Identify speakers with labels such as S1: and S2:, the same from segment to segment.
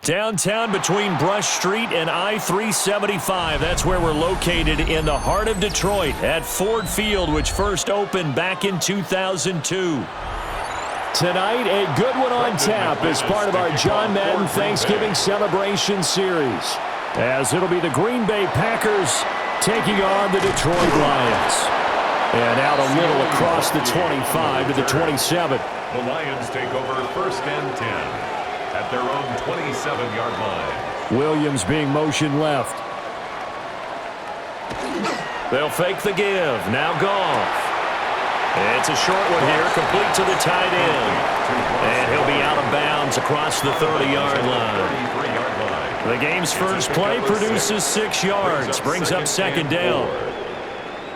S1: Downtown between Brush Street and I-375. That's where we're located in the heart of Detroit at Ford Field, which first opened back in 2002. Tonight, a good one on tap as part of our John Madden Thanksgiving Celebration Series, as it'll be the Green Bay Packers taking on the Detroit Lions. And out a little across the 25 to the 27.
S2: The Lions take over 1st and 10 at their own 27-yard line.
S1: Williams being motion left. They'll fake the give. Now Goff. It's a short one here, complete to the tight end. And he'll be out of bounds across the 30-yard line. The game's first play produces 6 yards, brings up 2nd down.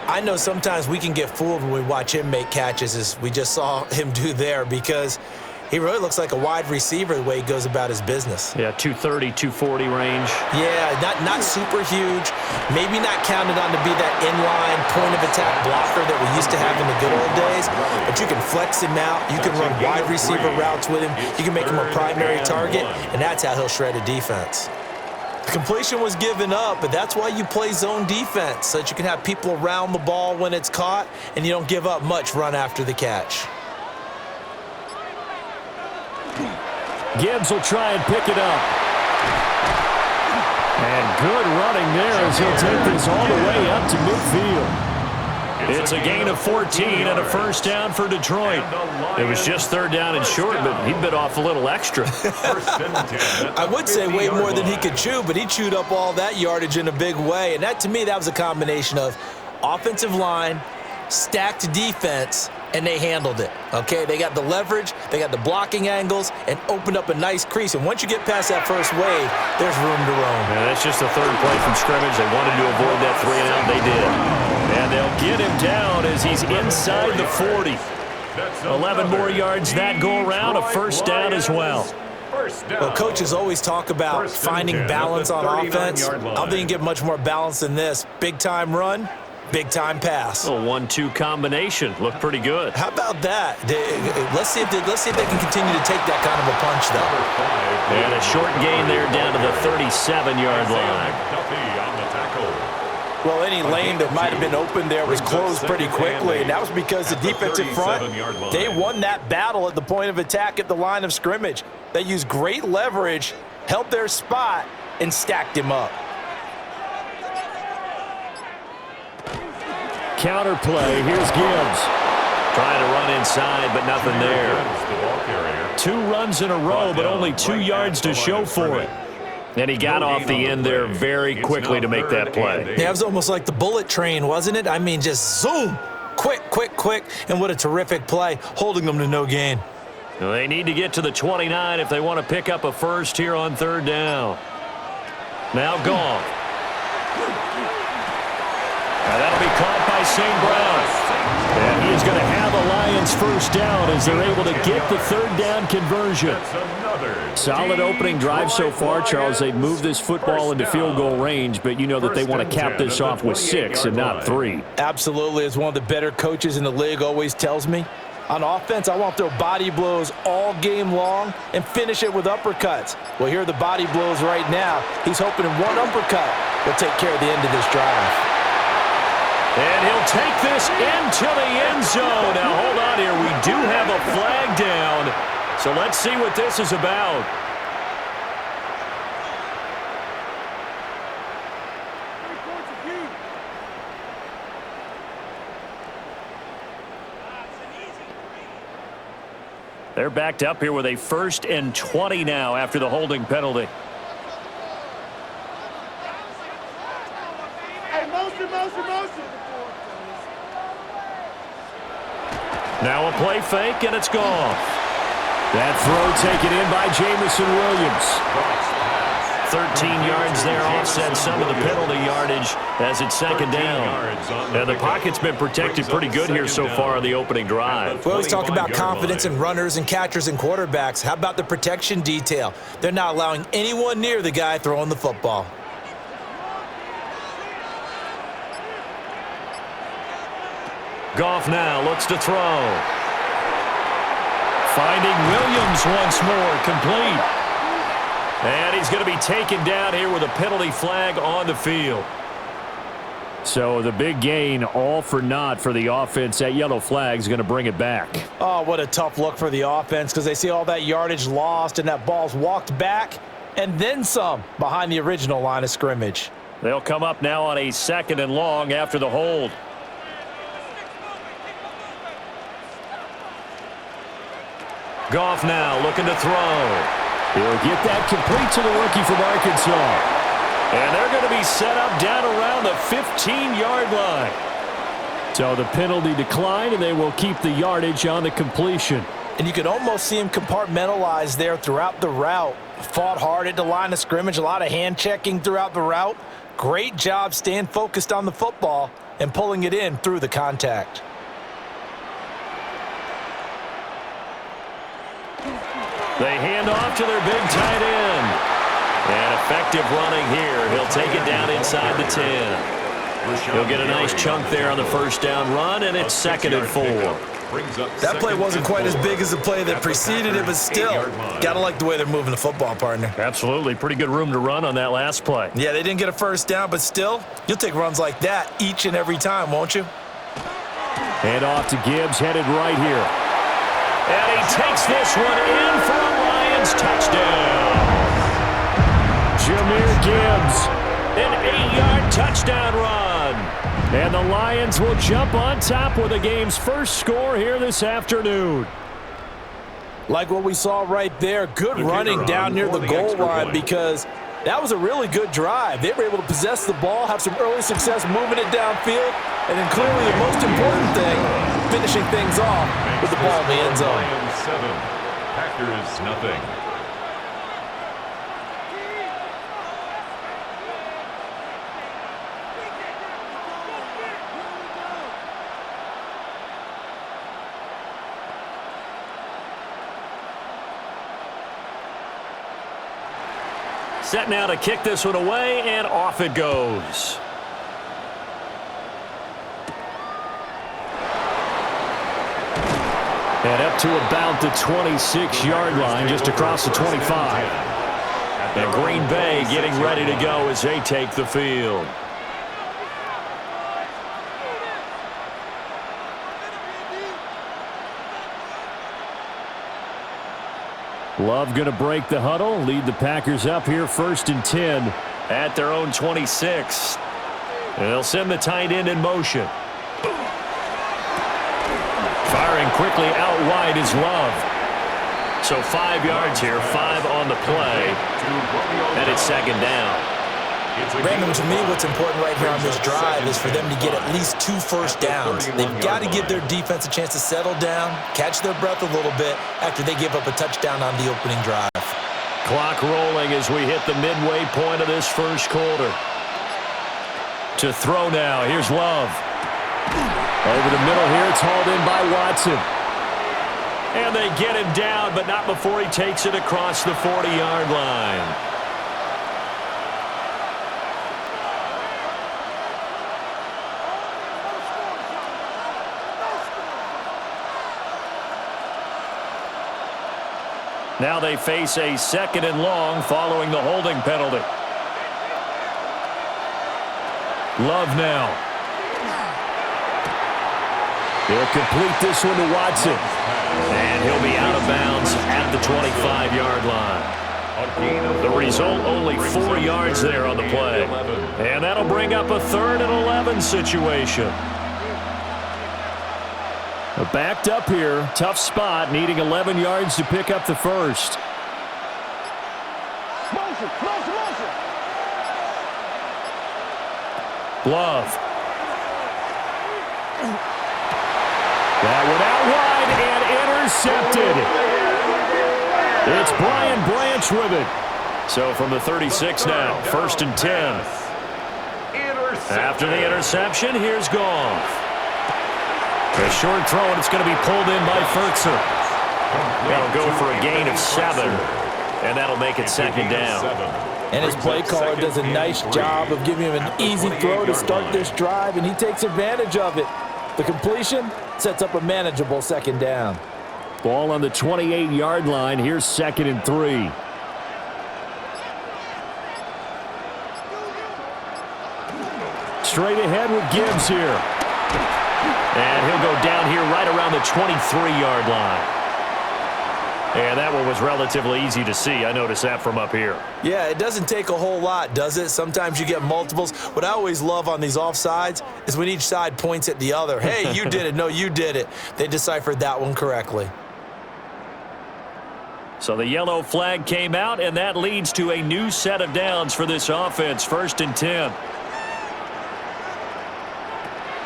S3: I know sometimes we can get fooled when we watch him make catches, as we just saw him do there, because he really looks like a wide receiver the way he goes about his business.
S1: Yeah, 230, 240 range.
S3: Yeah, not super huge. Maybe not counted on to be that inline point-of-attack blocker that we used to have in the good old days, but you can flex him out. You can run wide receiver routes with him. You can make him a primary target, and that's how he'll shred a defense. The completion was given up, but that's why you play zone defense, so that you can have people around the ball when it's caught, and you don't give up much run after the catch.
S1: Gibbs will try and pick it up. And good running there as he'll take this all the way up to midfield. It's a gain of 14 and a first down for Detroit. It was just 3rd down and short, but he bit off a little extra.
S3: I would say way more than he could chew, but he chewed up all that yardage in a big way. And that, to me, that was a combination of offensive line, stacked defense, and they handled it, okay? They got the leverage, they got the blocking angles, and opened up a nice crease. And once you get past that first wave, there's room to roam.
S1: Yeah, that's just the 3rd play from scrimmage. They wanted to avoid that 3-and-out. They did. And they'll get him down as he's inside the 40. 11 more yards that go around, a first down as well.
S3: Well, coaches always talk about finding balance on offense. I don't think you can get much more balance than this. Big-time run, big-time pass.
S1: A 1-2 combination. Looked pretty good.
S3: How about that? Let's see if they can continue to take that kind of a punch, though.
S1: And a short gain there down to the 37-yard line.
S3: Well, any lane that might have been open there was closed pretty quickly, and that was because the defensive front, they won that battle at the point of attack at the line of scrimmage. They used great leverage, held their spot, and stacked him up.
S1: Counter play. Here's Gibbs. Trying to run inside, but nothing there. 2 runs in a row, but only 2 yards to show for it. And he got off the end there very quickly to make that play.
S3: Yeah, it was almost like the bullet train, wasn't it? I mean, just zoom. Quick, quick, quick. And what a terrific play, holding them to no gain.
S1: They need to get to the 29 if they want to pick up a first here on 3rd down. Now Goff. Now that'll be caught by St. Brown. And he is going to have a Lions first down as they're able to get the 3rd down conversion. Solid opening drive so far, Charles. They've moved this football into field goal range, but you know that they want to cap this off with 6 and not 3.
S3: Absolutely. As one of the better coaches in the league always tells me, on offense, I want to throw body blows all game long and finish it with uppercuts. Well, here are the body blows right now. He's hoping in one uppercut will take care of the end of this drive.
S1: And he'll take this into the end zone. Now, hold on here. We do have a flag down. So let's see what this is about. They're backed up here with a 1st and 20 now after the holding penalty. Now a play fake, and it's gone. That throw taken in by Jamison Williams. 13 yards there, offset some of the penalty yardage as it's 2nd down. And the pocket's been protected pretty good here so far on the opening drive.
S3: We always talk about confidence in runners and catchers and quarterbacks. How about the protection detail? They're not allowing anyone near the guy throwing the football.
S1: Goff now looks to throw. Finding Williams once more, complete. And he's going to be taken down here with a penalty flag on the field. So the big gain, all for naught for the offense. That yellow flag is going to bring it back.
S3: Oh, what a tough look for the offense because they see all that yardage lost and that ball's walked back and then some behind the original line of scrimmage.
S1: They'll come up now on a 2nd and long after the hold. Goff now looking to throw. He'll get that complete to the rookie from Arkansas. And they're going to be set up down around the 15-yard line. So the penalty declined, and they will keep the yardage on the completion.
S3: And you could almost see him compartmentalize there throughout the route. Fought hard at the line of scrimmage, a lot of hand-checking throughout the route. Great job staying focused on the football and pulling it in through the contact.
S1: They hand off to their big tight end. And effective running here. He'll take it down inside the 10. He'll get a nice chunk there on the first down run, and it's 2nd and 4.
S3: That play wasn't quite as big as the play that preceded it, but still, got to like the way they're moving the football, partner.
S1: Absolutely. Pretty good room to run on that last play.
S3: Yeah, they didn't get a first down, but still, you'll take runs like that each and every time, won't you?
S1: Hand off to Gibbs, headed right here. And he takes this one in for a Lions touchdown. Jahmyr Gibbs, an 8-yard touchdown run. And the Lions will jump on top with the game's first score here this afternoon.
S3: Like what we saw right there, good running down near the goal line because that was a really good drive. They were able to possess the ball, have some early success moving it downfield, and then clearly the most important thing, finishing things off with the ball in the end zone.
S2: Lions 7, Packers nothing.
S1: Set now to kick this one away, and off it goes. And up to about the 26-yard line, just across the 25. And Green Bay getting ready to go as they take the field. Love going to break the huddle, lead the Packers up here 1st and 10 at their own 26. And they'll send the tight end in motion. Firing quickly out wide is Love. So 5 yards here, 5 on the play, and it's 2nd down.
S3: Brandon, to me, what's important right here on this drive is for them to get at least 2 first downs. They've got to give their defense a chance to settle down, catch their breath a little bit after they give up a touchdown on the opening drive.
S1: Clock rolling as we hit the midway point of this first quarter. To throw now, here's Love. Over the middle here, it's hauled in by Watson. And they get him down, but not before he takes it across the 40-yard line. Now they face a 2nd and long following the holding penalty. Love now. They'll complete this one to Watson. And he'll be out of bounds at the 25-yard line. The result, only 4 yards there on the play. And that'll bring up a 3rd and 11 situation. Backed up here, tough spot, needing 11 yards to pick up the first. Love. That one out wide and intercepted. It's Brian Branch with it. So from the 36 now, 1st and 10. After the interception, here's Goff. A short throw, and it's going to be pulled in by Furtzer. That'll go for a gain of 7, and that'll make it 2nd down.
S3: And his play caller does a nice job of giving him an easy throw to start this drive, and he takes advantage of it. The completion sets up a manageable 2nd down.
S1: Ball on the 28-yard line. Here's 2nd and 3. straight ahead with Gibbs here. And he'll go down here right around the 23-yard line. And that one was relatively easy to see. I noticed that from up here.
S3: Yeah, it doesn't take a whole lot, does it? Sometimes you get multiples. What I always love on these offsides is when each side points at the other. Hey, you did it. No, you did it. They deciphered that one correctly.
S1: So the yellow flag came out, and that leads to a new set of downs for this offense. 1st and 10.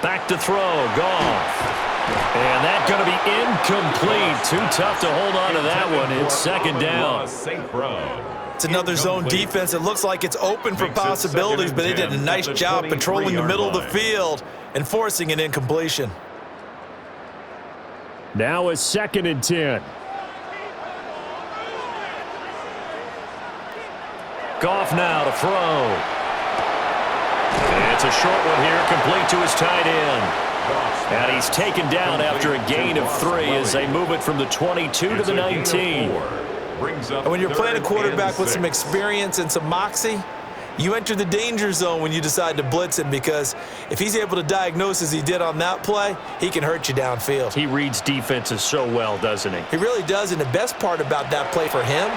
S1: Back to throw. Goff. And that's going to be incomplete. Too tough to hold on to that one. It's 2nd down.
S3: It's another zone defense. It looks like it's open for possibilities, but they did a nice job patrolling the middle of the field and forcing an incompletion.
S1: Now it's 2nd and 10. Goff now to throw. It's a short one here, complete to his tight end. And he's taken down after a gain of 3 as they move it from the 22 to the 19.
S3: And when you're playing a quarterback with some experience and some moxie, you enter the danger zone when you decide to blitz him, because if he's able to diagnose as he did on that play, he can hurt you downfield.
S1: He reads defenses so well, doesn't he?
S3: He really does, and the best part about that play for him,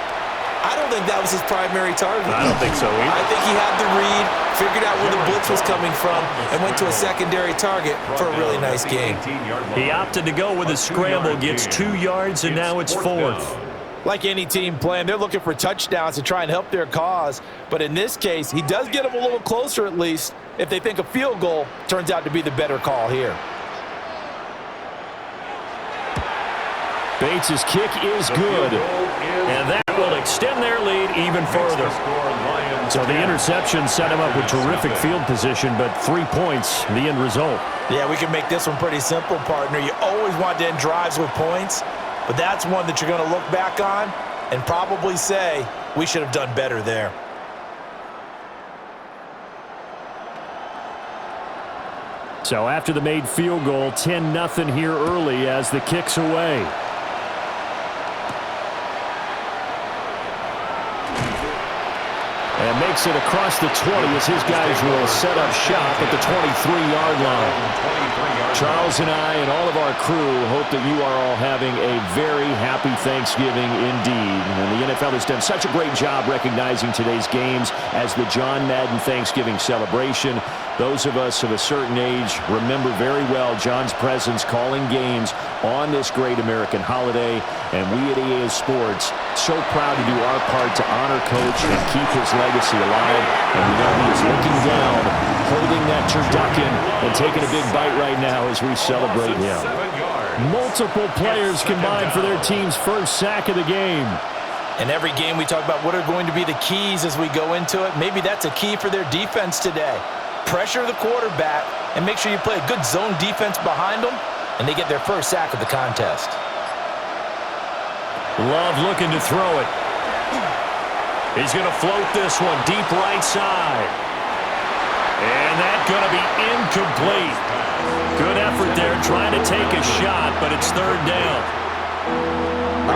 S3: I don't think that was his primary target.
S1: I don't think so either.
S3: I think he had the read, figured out where the blitz was coming from, and went to a secondary target for a really nice game.
S1: He opted to go with a scramble, gets 2 yards, and now it's 4th.
S3: Like any team playing, they're looking for touchdowns to try and help their cause. But in this case, he does get them a little closer at least if they think a field goal turns out to be the better call here.
S1: Bates' kick is good, and that will extend their lead even further. So the interception set him up with terrific field position, but 3 points, the end result.
S3: Yeah, we can make this one pretty simple, partner. You always want to end drives with points, but that's one that you're going to look back on and probably say, we should have done better there.
S1: So after the made field goal, 10-0 here early as the kick's away. And makes it across the 20 as his guys will set up shop at the 23-yard line. Charles and I and all of our crew hope that you are all having a very happy Thanksgiving indeed. And the NFL has done such a great job recognizing today's games as the John Madden Thanksgiving celebration. Those of us of a certain age remember very well John's presence calling games on this great American holiday. And we at EA Sports, so proud to do our part to honor Coach and keep his legacy alive. And we know he is looking down, holding that turducken, and taking a big bite right now as we celebrate him. Multiple players combined for their team's first sack of the game.
S3: In every game we talk about what are going to be the keys as we go into it. Maybe that's a key for their defense today. Pressure the quarterback and make sure you play a good zone defense behind them, and they get their first sack of the contest.
S1: Love looking to throw it. He's going to float this one deep right side. And that's going to be incomplete. Good effort there trying to take a shot, but it's 3rd down.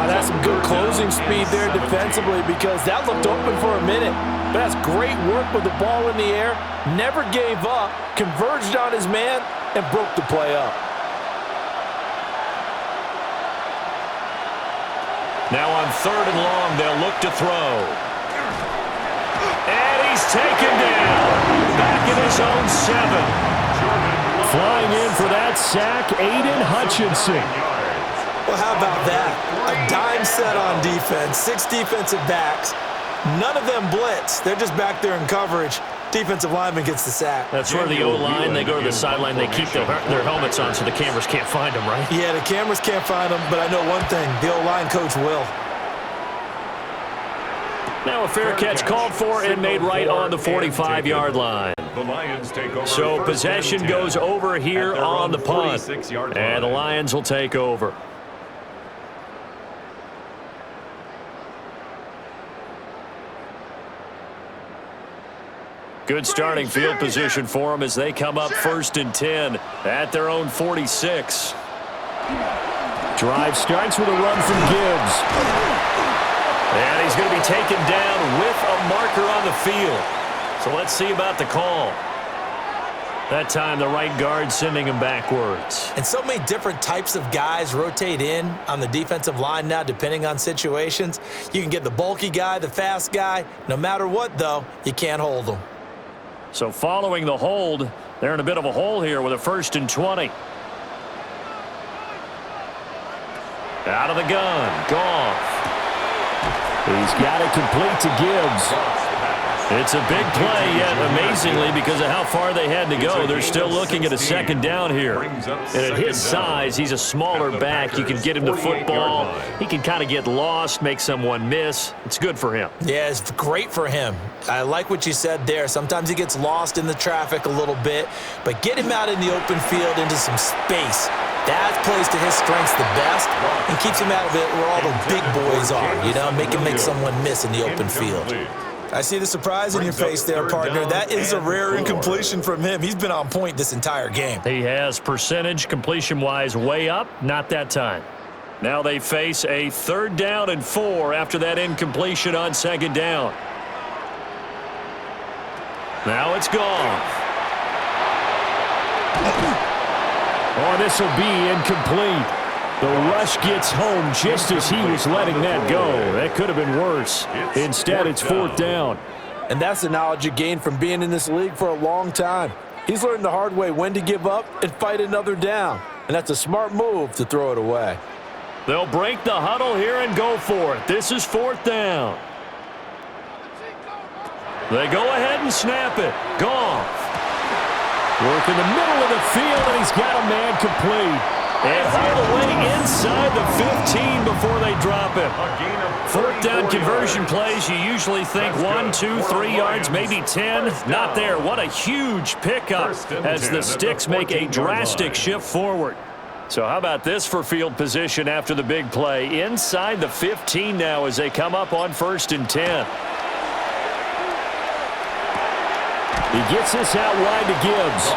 S3: That's some good closing speed there defensively, because that looked open for a minute. But that's great work with the ball in the air. Never gave up, converged on his man, and broke the play up.
S1: Now on 3rd and long, they'll look to throw. And he's taken down. Back in his own 7. Flying in for that sack, Aiden Hutchinson.
S3: Well, how about that? A dime set on defense, 6 defensive backs. None of them blitz. They're just back there in coverage. Defensive lineman gets the sack.
S1: That's where the O-line, they go to the sideline, they keep their helmets on so the cameras can't find them, right?
S3: Yeah, the cameras can't find them, but I know one thing, the O-line coach will.
S1: Now a fair catch called for and made right on the 45-yard line. So possession goes over here on the punt, and the Lions will take over. Good starting field position for them as they come up 1st and 10 at their own 46. Drive starts with a run from Gibbs. And he's going to be taken down with a marker on the field. So let's see about the call. That time the right guard sending him backwards.
S3: And so many different types of guys rotate in on the defensive line now, depending on situations. You can get the bulky guy, the fast guy. No matter what, though, you can't hold them.
S1: So following the hold, they're in a bit of a hole here with a 1st and 20. Out of the gun, Goff. He's got it complete to Gibbs. It's a big play, yet amazingly, because of how far they had to go, they're still looking at a 2nd down here. And at his size, he's a smaller back. You can get him the football. He can kind of get lost, make someone miss. It's good for him.
S3: Yeah, it's great for him. I like what you said there. Sometimes he gets lost in the traffic a little bit, but get him out in the open field into some space. That plays to his strengths the best and keeps him out of it where all the big boys are, you know, make him make someone miss in the open field. I see the surprise in your face there, partner. That is a rare incompletion from him. He's been on point this entire game.
S1: He has percentage completion-wise way up, not that time. Now they face a 3rd down and 4 after that incompletion on 2nd down. Now it's gone. Oh, this will be incomplete. The rush gets home just as he was letting that go. That could have been worse. Instead, it's 4th down.
S4: And that's the knowledge you gain from being in this league for a long time. He's learned the hard way when to give up and fight another down. And that's a smart move to throw it away.
S1: They'll break the huddle here and go for it. This is 4th down. They go ahead and snap it. Goff. Work in the middle of the field, and he's got a man complete. And all the way inside the 15 before they drop him. 4th down conversion plays, you usually think 1, 2, 3 yards, maybe 10. Not there. What a huge pickup as the sticks make a drastic shift forward. So how about this for field position after the big play? Inside the 15 now as they come up on 1st and 10. He gets this out wide to Gibbs.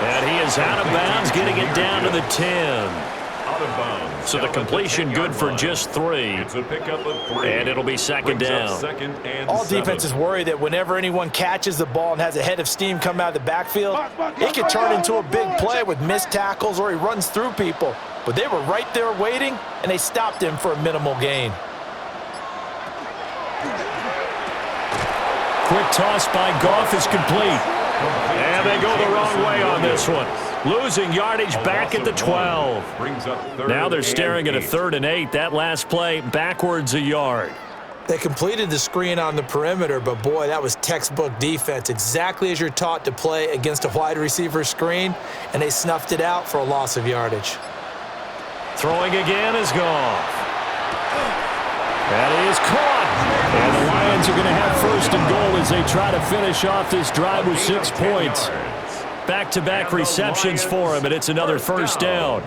S1: And he is out of bounds, getting it down to the 10.
S2: Out of bounds.
S1: So the completion good for just 3.
S2: It's a pickup of 3.
S1: And it'll be 2nd down.
S3: All defenses worry that whenever anyone catches the ball and has a head of steam come out of the backfield, it could turn into a big play with missed tackles or he runs through people. But they were right there waiting, and they stopped him for a minimal gain.
S1: Quick toss by Goff is complete. And they go the wrong way on this one. Losing yardage back at the 12. Now they're staring at a 3rd and 8. That last play backwards a yard.
S3: They completed the screen on the perimeter, but boy, that was textbook defense. Exactly as you're taught to play against a wide receiver screen, and they snuffed it out for a loss of yardage.
S1: Throwing again is Goff. That is caught. And the Lions are going to have 1st and goal as they try to finish off this drive with 6 points. Back-to-back receptions for him, and it's another 1st down.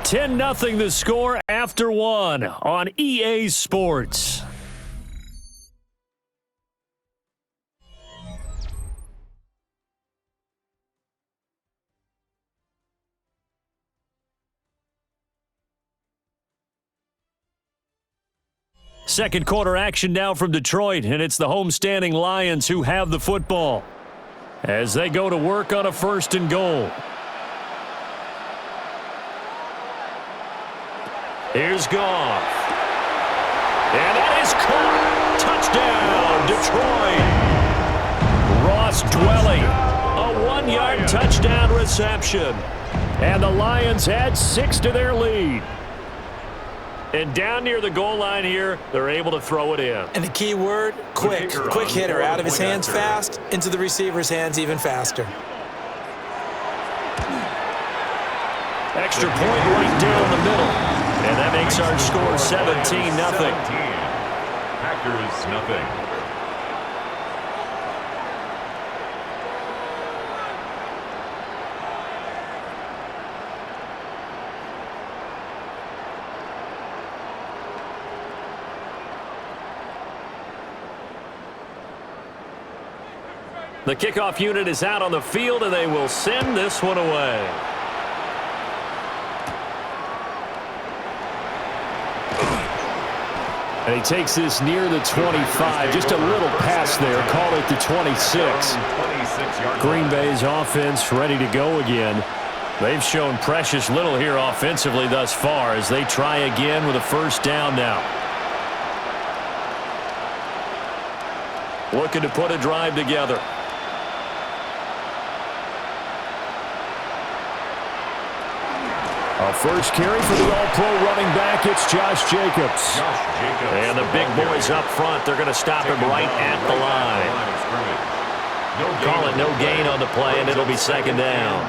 S1: 10-0 the score after 1 on EA Sports. Second quarter action now from Detroit, and it's the homestanding Lions who have the football as they go to work on a 1st and goal. Here's Goff. And that is caught. Touchdown, Detroit. Ross Dwelly, a 1-yard touchdown reception. And the Lions add 6 to their lead. And down near the goal line here, they're able to throw it in.
S3: And the key word, quick. Quick hitter, out of his hands fast, into the receiver's hands even faster.
S1: Extra point right down the middle. And that makes our score 17-0.
S2: Packers nothing.
S1: The kickoff unit is out on the field, and they will send this one away. And he takes this near the 25. Just a little pass there. Call it the 26. Green Bay's offense ready to go again. They've shown precious little here offensively thus far as they try again with a first down now. Looking to put a drive together. A first carry for the All-Pro running back. It's Josh Jacobs. And the big boys up front, they're going to stop him right at the line. Call it no gain on the play, and it'll be second down.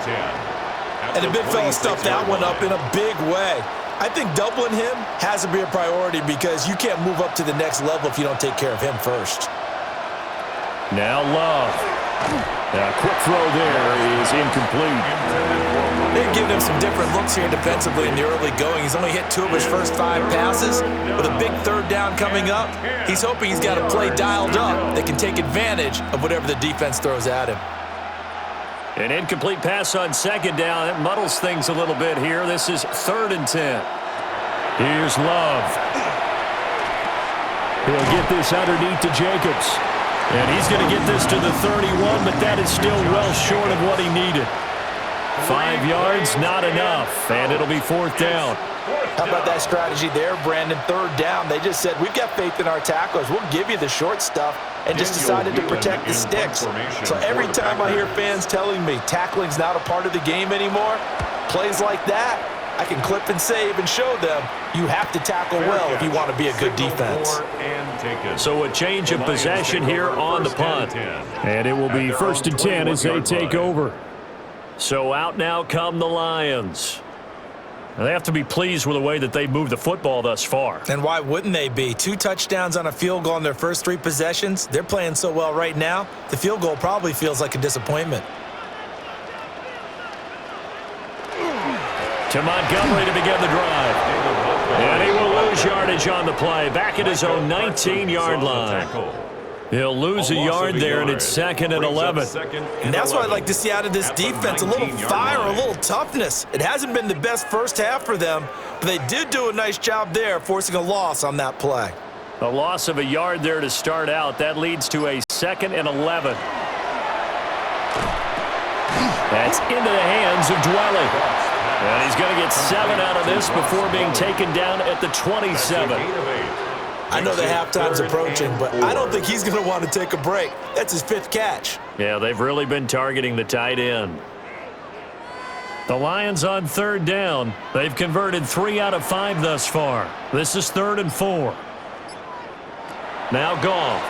S3: And the big fella stuffed that one up in a big way. I think doubling him has to be a priority because you can't move up to the next level if you don't take care of him first.
S1: Now Love. A quick throw there is incomplete.
S3: They've given him some different looks here defensively in the early going. He's only hit 2 of his first 5 passes. With a big third down coming up, he's hoping he's got a play dialed up that can take advantage of whatever the defense throws at him.
S1: An incomplete pass on second down. It muddles things a little bit here. This is 3rd and 10. Here's Love. He'll get this underneath to Jacobs. And he's going to get this to the 31, but that is still well short of what he needed. 5 yards, not enough, and it'll be 4th down.
S3: How about that strategy there, Brandon? 3rd down. They just said, we've got faith in our tacklers. We'll give you the short stuff, and just decided to protect the sticks. So every time I hear fans telling me tackling's not a part of the game anymore, plays like that, I can clip and save and show them you have to tackle well if you want to be a good defense.
S1: So a change of possession here on the punt. And it will be 1st and 10 as they take over. So out now come the Lions. Now they have to be pleased with the way that they've moved the football thus far.
S3: And why wouldn't they be? 2 touchdowns on a field goal in their first 3 possessions. They're playing so well right now, the field goal probably feels like a disappointment.
S1: To Montgomery to begin the drive. And he will lose yardage on the play. Back at his own 19-yard line. He'll lose a yard there, and it's 2nd and 11.
S3: And that's what I'd like to see out of this defense, a little fire, a little toughness. It hasn't been the best first half for them, but they did do a nice job there, forcing a loss on that play.
S1: A loss of a yard there to start out. That leads to a 2nd and 11. That's into the hands of Dwelly. And he's going to get 7 out of this before being taken down at the 27.
S3: I know the halftime's approaching, but I don't think he's going to want to take a break. That's his 5th catch.
S1: Yeah, they've really been targeting the tight end. The Lions on 3rd down. They've converted 3 out of 5 thus far. This is 3rd and 4. Now Goff.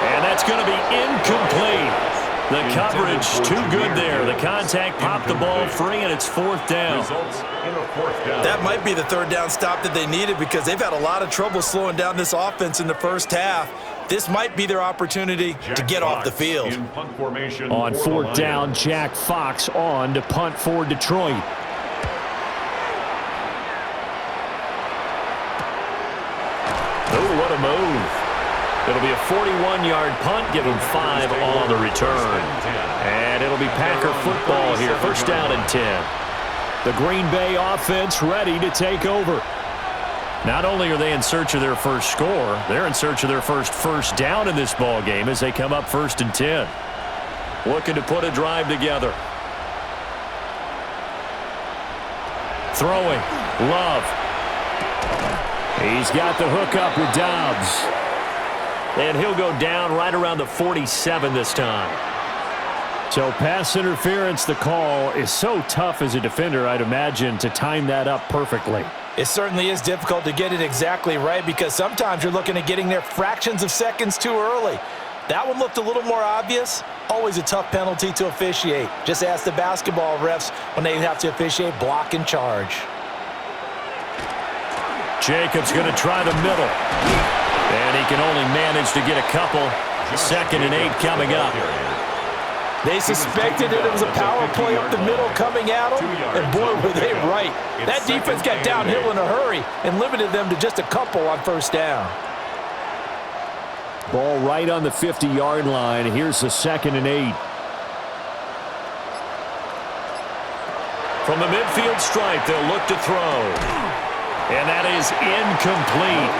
S1: And that's going to be incomplete. The coverage too good there. The contact popped the ball free, and it's 4th down.
S3: That might be the 3rd down stop that they needed because they've had a lot of trouble slowing down this offense in the first half. This might be their opportunity to get off the field.
S1: On 4th down, Jack Fox on to punt for Detroit. Oh, what a move. It'll be a 41-yard punt, give him 5 on the return. And it'll be Packer football here, 1st down and 10. The Green Bay offense ready to take over. Not only are they in search of their first score, they're in search of their first down in this ball game as they come up 1st and 10. Looking to put a drive together. Throwing. Love. He's got the hook up with Dobbs. And he'll go down right around the 47 this time. So pass interference, the call is so tough as a defender, I'd imagine, to time that up perfectly.
S3: It certainly is difficult to get it exactly right because sometimes you're looking at getting there fractions of seconds too early. That one looked a little more obvious. Always a tough penalty to officiate. Just ask the basketball refs when they have to officiate block and charge.
S1: Jacobs going to try the middle. And he can only manage to get a couple. 2nd and 8 coming up.
S3: They suspected that it was a power play up the middle coming at them, and boy, were they right. That defense got downhill in a hurry and limited them to just a couple on 1st down.
S1: Ball right on the 50-yard line. Here's the 2nd and 8. From the midfield stripe, they'll look to throw. And that is incomplete.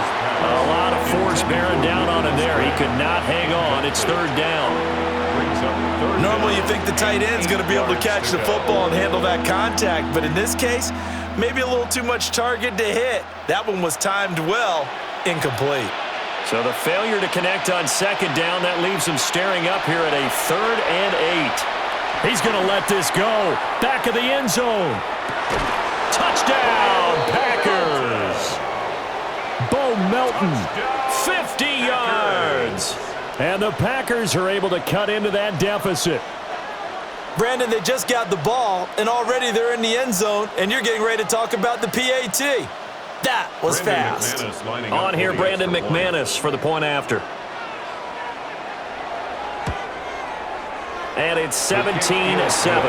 S1: A lot of force bearing down on him there. He could not hang on. It's third down.
S3: Normally you think the tight end's going to be able to catch the football and handle that contact, but in this case, maybe a little too much target to hit. That one was timed well, incomplete.
S1: So the failure to connect on second down, that leaves him staring up here at a 3rd and 8. He's going to let this go. Back of the end zone. Touchdown, Packers. Bo Melton, 50 yards. And the Packers are able to cut into that deficit.
S3: Brandon, they just got the ball, and already they're in the end zone, and you're getting ready to talk about the PAT. That was fast.
S1: On here, Brandon McManus for the point after. And it's 17-7.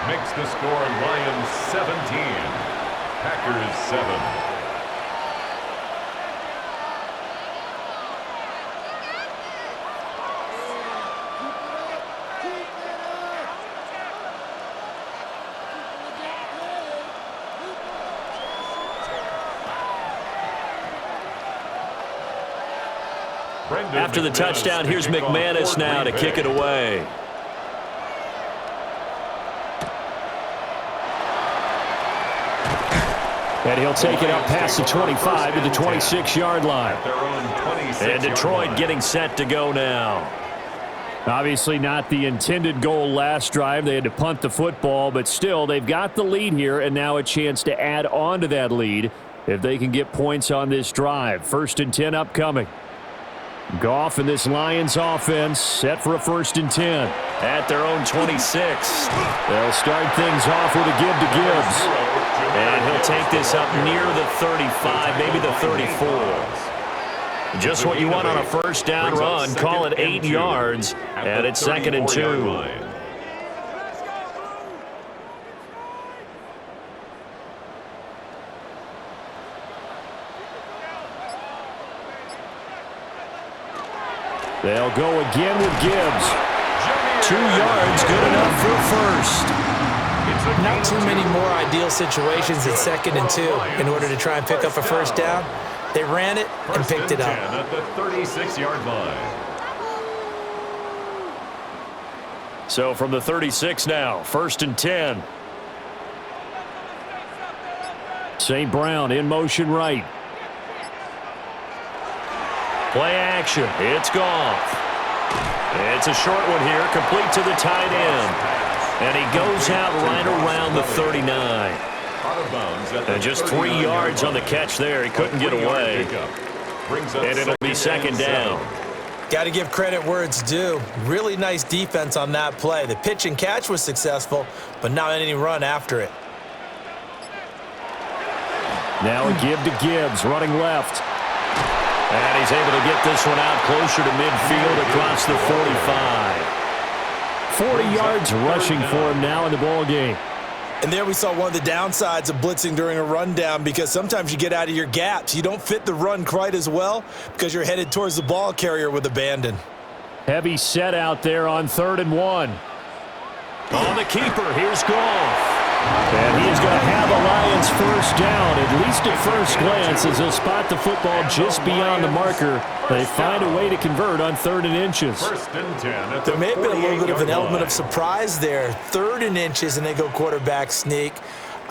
S2: Makes the score Lions 17, Packers 7.
S1: After the touchdown, here's McManus now to kick it away. And he'll take it up past the 25 to the 26-yard line. And Detroit getting set to go now. Obviously not the intended goal last drive. They had to punt the football, but still they've got the lead here and now a chance to add on to that lead if they can get points on this drive. 1st and 10 upcoming. Goff and this Lions offense set for a 1st and 10 at their own 26. They'll start things off with a give to Gibbs. And he'll take this up near the 35, maybe the 34. Just what you want on a 1st down run. Call it 8 yards, and it's 2nd and 2. They'll go again with Gibbs. 2 yards, good enough for a 1st.
S3: Not too many more ideal situations at 2nd and 2 in order to try and pick up a 1st down. They ran it and picked it up.
S2: At the 36-yard line.
S1: So from the 36 now, 1st and 10. St. Brown in motion right. Play action. It's Goff. It's a short one here, complete to the tight end. And he goes out right around the 39. And just 3 yards on the catch there. He couldn't get away. And it'll be 2nd down.
S3: Got to give credit where it's due. Really nice defense on that play. The pitch and catch was successful, but not any run after it.
S1: Now a give to Gibbs, running left. And he's able to get this one out closer to midfield across the 45. 40 yards rushing for him now in the ball game.
S3: And there we saw one of the downsides of blitzing during a rundown, because sometimes you get out of your gaps. You don't fit the run quite as well because you're headed towards the ball carrier with abandon.
S1: Heavy set out there on 3rd and 1. On the keeper, here's Goff. And he is going to have a Lions 1st down, at least at first glance, as they'll spot the football just beyond the marker. They find a way to convert on 3rd and inches.
S2: 1st and 10.
S3: There may have been a little bit of an element of surprise there. 3rd and inches, and they go quarterback sneak.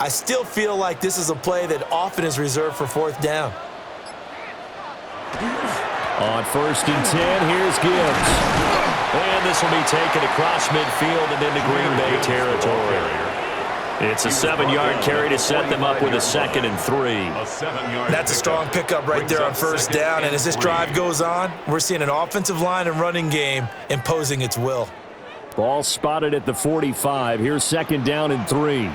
S3: I still feel like this is a play that often is reserved for 4th down.
S1: On 1st and 10, here's Gibbs. And this will be taken across midfield and into Green Bay territory. It's a 7-yard carry to set them up with a 2nd and 3.
S3: That's a strong pickup right there on 1st down. And as this drive goes on, we're seeing an offensive line and running game imposing its will.
S1: Ball spotted at the 45. Here's 2nd down and 3.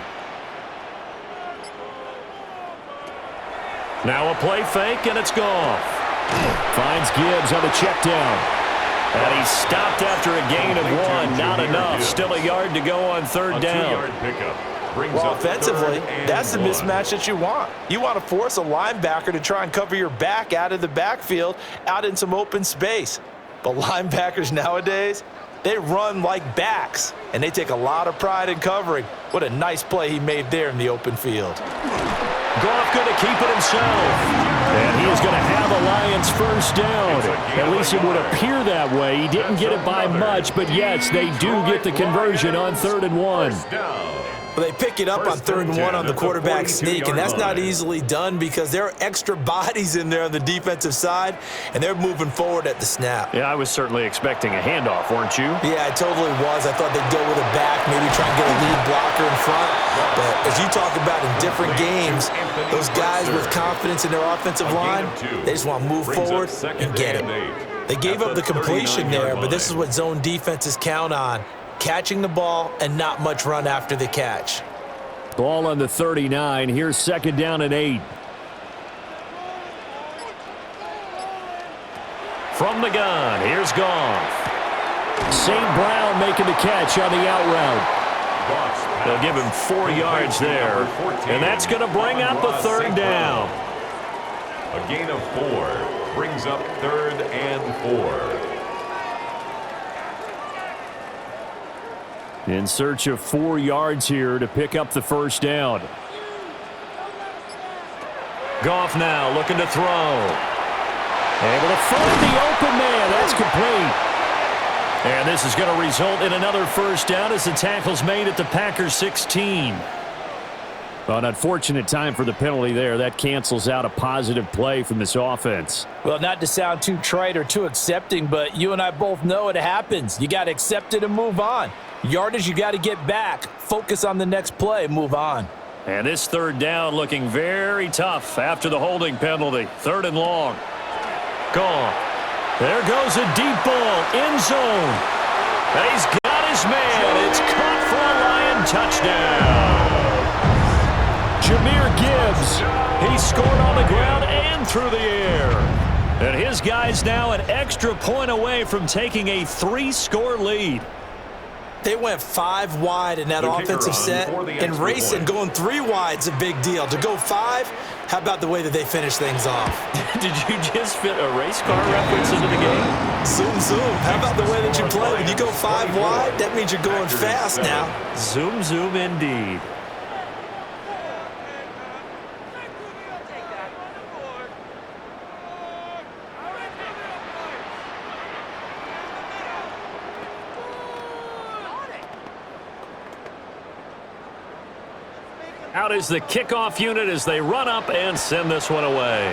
S1: Now a play fake, and it's Goff. Finds Gibbs on the check down. And he's stopped after a gain of 1. Not enough. Still a yard to go on 3rd down.
S3: Well, offensively, that's the mismatch that you want. You want to force a linebacker to try and cover your back out of the backfield, out in some open space. But linebackers nowadays, they run like backs, and they take a lot of pride in covering. What a nice play he made there in the open field.
S1: Goff going to keep it himself. And he is going to have a Lions first down. At least it would appear that way. He didn't get it by much, but yes, they do get the conversion on 3rd and 1.
S3: Well, they pick it up on 3rd and 1 on the quarterback sneak, and that's not easily done because there are extra bodies in there on the defensive side, and they're moving forward at the snap.
S1: Yeah, I was certainly expecting a handoff, weren't you?
S3: Yeah, I totally was. I thought they'd go with a back, maybe try and get a lead blocker in front. But as you talk about in different games, those guys with confidence in their offensive line, they just want to move forward and get it. They gave up the completion there, but this is what zone defenses count on. Catching the ball and not much run after the catch.
S1: Ball on the 39. Here's 2nd down and 8. From the gun, here's Goff. St. Brown making the catch on the out route. They'll give him 4 yards there. And that's going to bring up a 3rd down.
S2: A gain of 4 brings up 3rd and 4.
S1: In search of 4 yards here to pick up the first down. Goff now looking to throw. Able to find the open man. That's complete. And this is going to result in another first down as the tackle's made at the Packers 16. Well, an unfortunate time for the penalty there. That cancels out a positive play from this offense.
S4: Well, not to sound too trite or too accepting, but you and I both know it happens. You got to accept it and move on. Yardage, you got to get back. Focus on the next play. Move on.
S1: And this 3rd down looking very tough after the holding penalty. 3rd and long. Gone. There goes a deep ball. End zone. And he's got his man. It's caught for a Lion touchdown. Jahmyr Gibbs. He scored on the ground and through the air. And his guys now an extra point away from taking a 3-score lead.
S3: They went 5 wide in that offensive set, and racing going 3 wide's a big deal. To go 5, how about the way that they finish things off?
S1: Did you just fit a race car reference into the game?
S3: Zoom, zoom. How about the way that you play? When you go 5 wide, that means you're going fast now.
S1: Zoom, zoom indeed. Out is the kickoff unit as they run up and send this one away.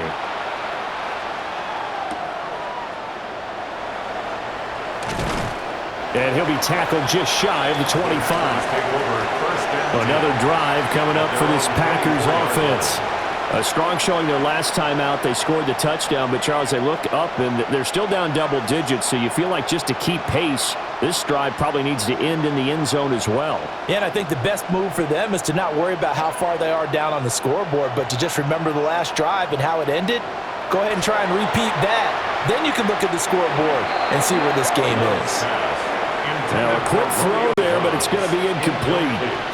S1: And he'll be tackled just shy of the 25. Another drive coming up for this Packers offense. A strong showing their last time out. They scored the touchdown, but Charles, they look up and they're still down double digits, so you feel like just to keep pace, this drive probably needs to end in the end zone as well.
S4: Yeah, and I think the best move for them is to not worry about how far they are down on the scoreboard, but to just remember the last drive and how it ended. Go ahead and try and repeat that. Then you can look at the scoreboard and see where this game is.
S1: Now, a quick throw there, but it's going to be incomplete.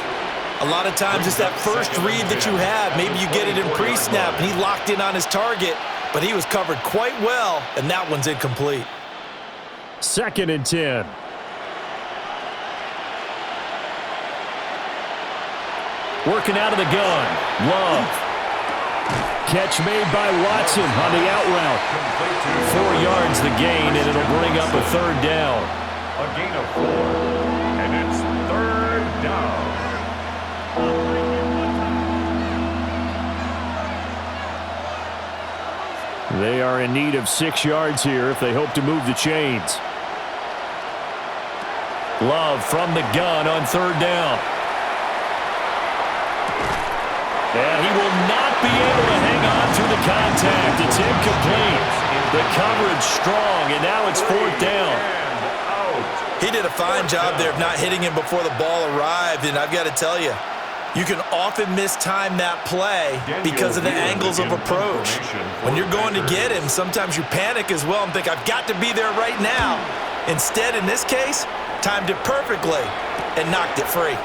S3: A lot of times it's that first read that you have. Maybe you get it in pre-snap, and he locked in on his target, but he was covered quite well, and that one's incomplete.
S1: 2nd and 10. Working out of the gun. Love. Catch made by Watson on the out route. 4 yards the gain, and it'll bring up a 3rd down.
S2: A gain of 4, and it's 3rd down.
S1: They are in need of 6 yards here if they hope to move the chains. Love from the gun on 3rd down. And he will not be able to hang on through the contact. It's incomplete. The coverage strong, and now it's 4th down.
S3: He did a fine job there of not hitting him before the ball arrived, and I've got to tell you, you can often mistime that play because of the angles of approach. When you're going to get him, sometimes you panic as well and think, I've got to be there right now. Instead, in this case, timed it perfectly and knocked it free.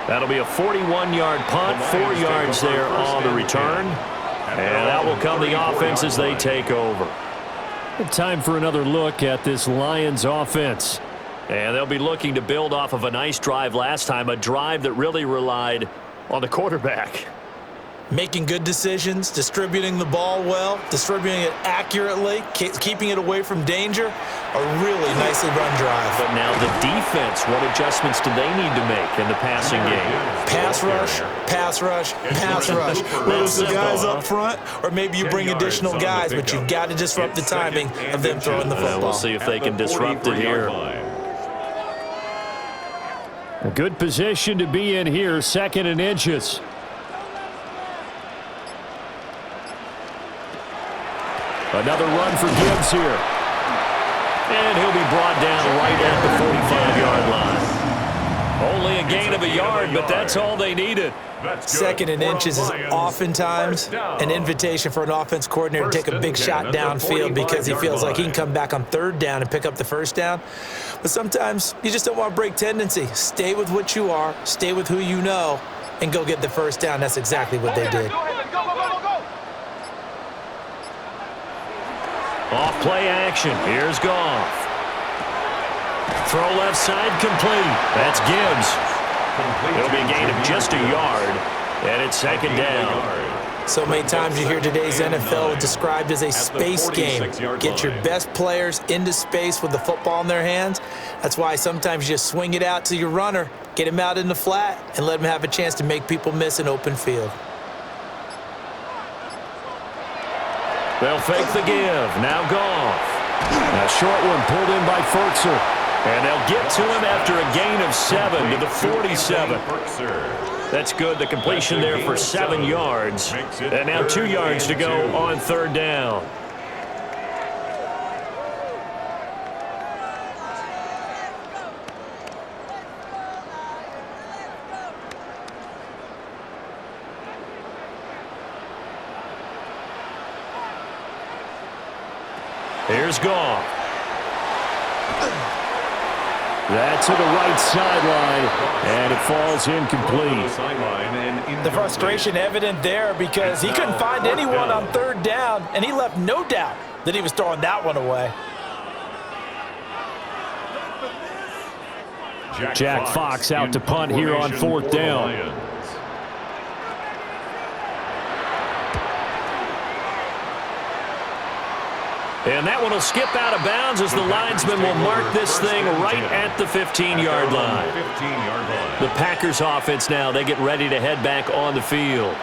S1: That'll be a 41-yard punt, 4 yards there on the return. And that will come the offense as they take over. Time for another look at this Lions offense. And they'll be looking to build off of a nice drive last time, a drive that really relied on the quarterback.
S3: Making good decisions, distributing the ball well, distributing it accurately, keeping it away from danger. A really nicely run drive.
S1: But now the defense, what adjustments do they need to make in the passing game?
S3: Pass rush, pass rush, pass rush. Whether it's the guys up front or maybe you bring additional guys, but you've got to disrupt the timing of them throwing the football.
S1: We'll see if they can disrupt it here. A good position to be in here, 2nd and inches. Another run for Gibbs here. And he'll be brought down right at the 45-yard line. Only a gain of a yard, but that's all they needed.
S3: 2nd and inches is oftentimes an invitation for an offense coordinator to take a big shot downfield because he feels like he can come back on 3rd down and pick up the 1st down. But sometimes you just don't want to break tendency. Stay with what you are, stay with who you know, and go get the 1st down. That's exactly what they did.
S1: Off play action. Here's Goff. Throw left side complete. That's Gibbs. It'll be a gain of just a yard, and it's 2nd down.
S3: So many times you hear today's NFL described as a space game. Get your best players into space with the football in their hands. That's why sometimes you just swing it out to your runner, get him out in the flat, and let him have a chance to make people miss an open field.
S1: They'll fake the give. Now Goff. A short one pulled in by Fertzer. And they'll get to him after a gain of 7 to the 47. That's good. The completion there for 7 yards. And now 2 yards to go on 3rd down. Here's Goff. That to the right sideline, and it falls incomplete.
S4: The frustration evident there because he couldn't find anyone on 3rd down, and he left no doubt that he was throwing that one away.
S1: Jack Fox out to punt here on 4th down. And that one will skip out of bounds as the linesman will mark this thing right at the 15-yard line. The Packers offense now, they get ready to head back on the field.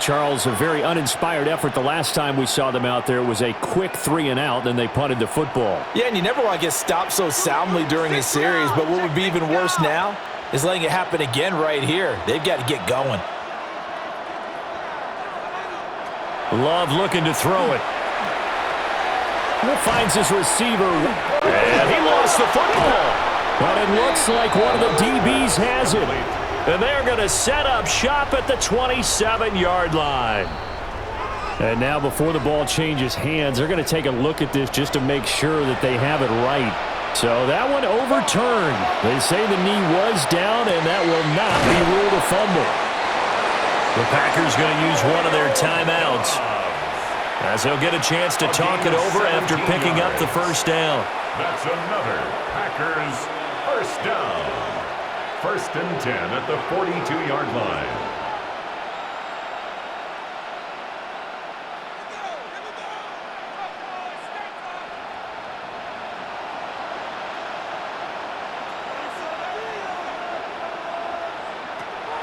S1: Charles, a very uninspired effort the last time we saw them out there. It was a quick 3-and-out, and they punted the football.
S4: Yeah, and you never want to get stopped so soundly during a series, but what would be even worse now is letting it happen again right here. They've got to get going.
S1: Love looking to throw it. Finds his receiver, and he lost the football. But it looks like one of the DBs has it. And they're going to set up shop at the 27-yard line. And now before the ball changes hands, they're going to take a look at this just to make sure that they have it right. So that one overturned. They say the knee was down, and that will not be ruled a fumble. The Packers going to use one of their timeouts, as they'll get a chance to talk it over after picking up the 1st down.
S2: That's another Packers 1st down. 1st and 10 at the 42-yard line.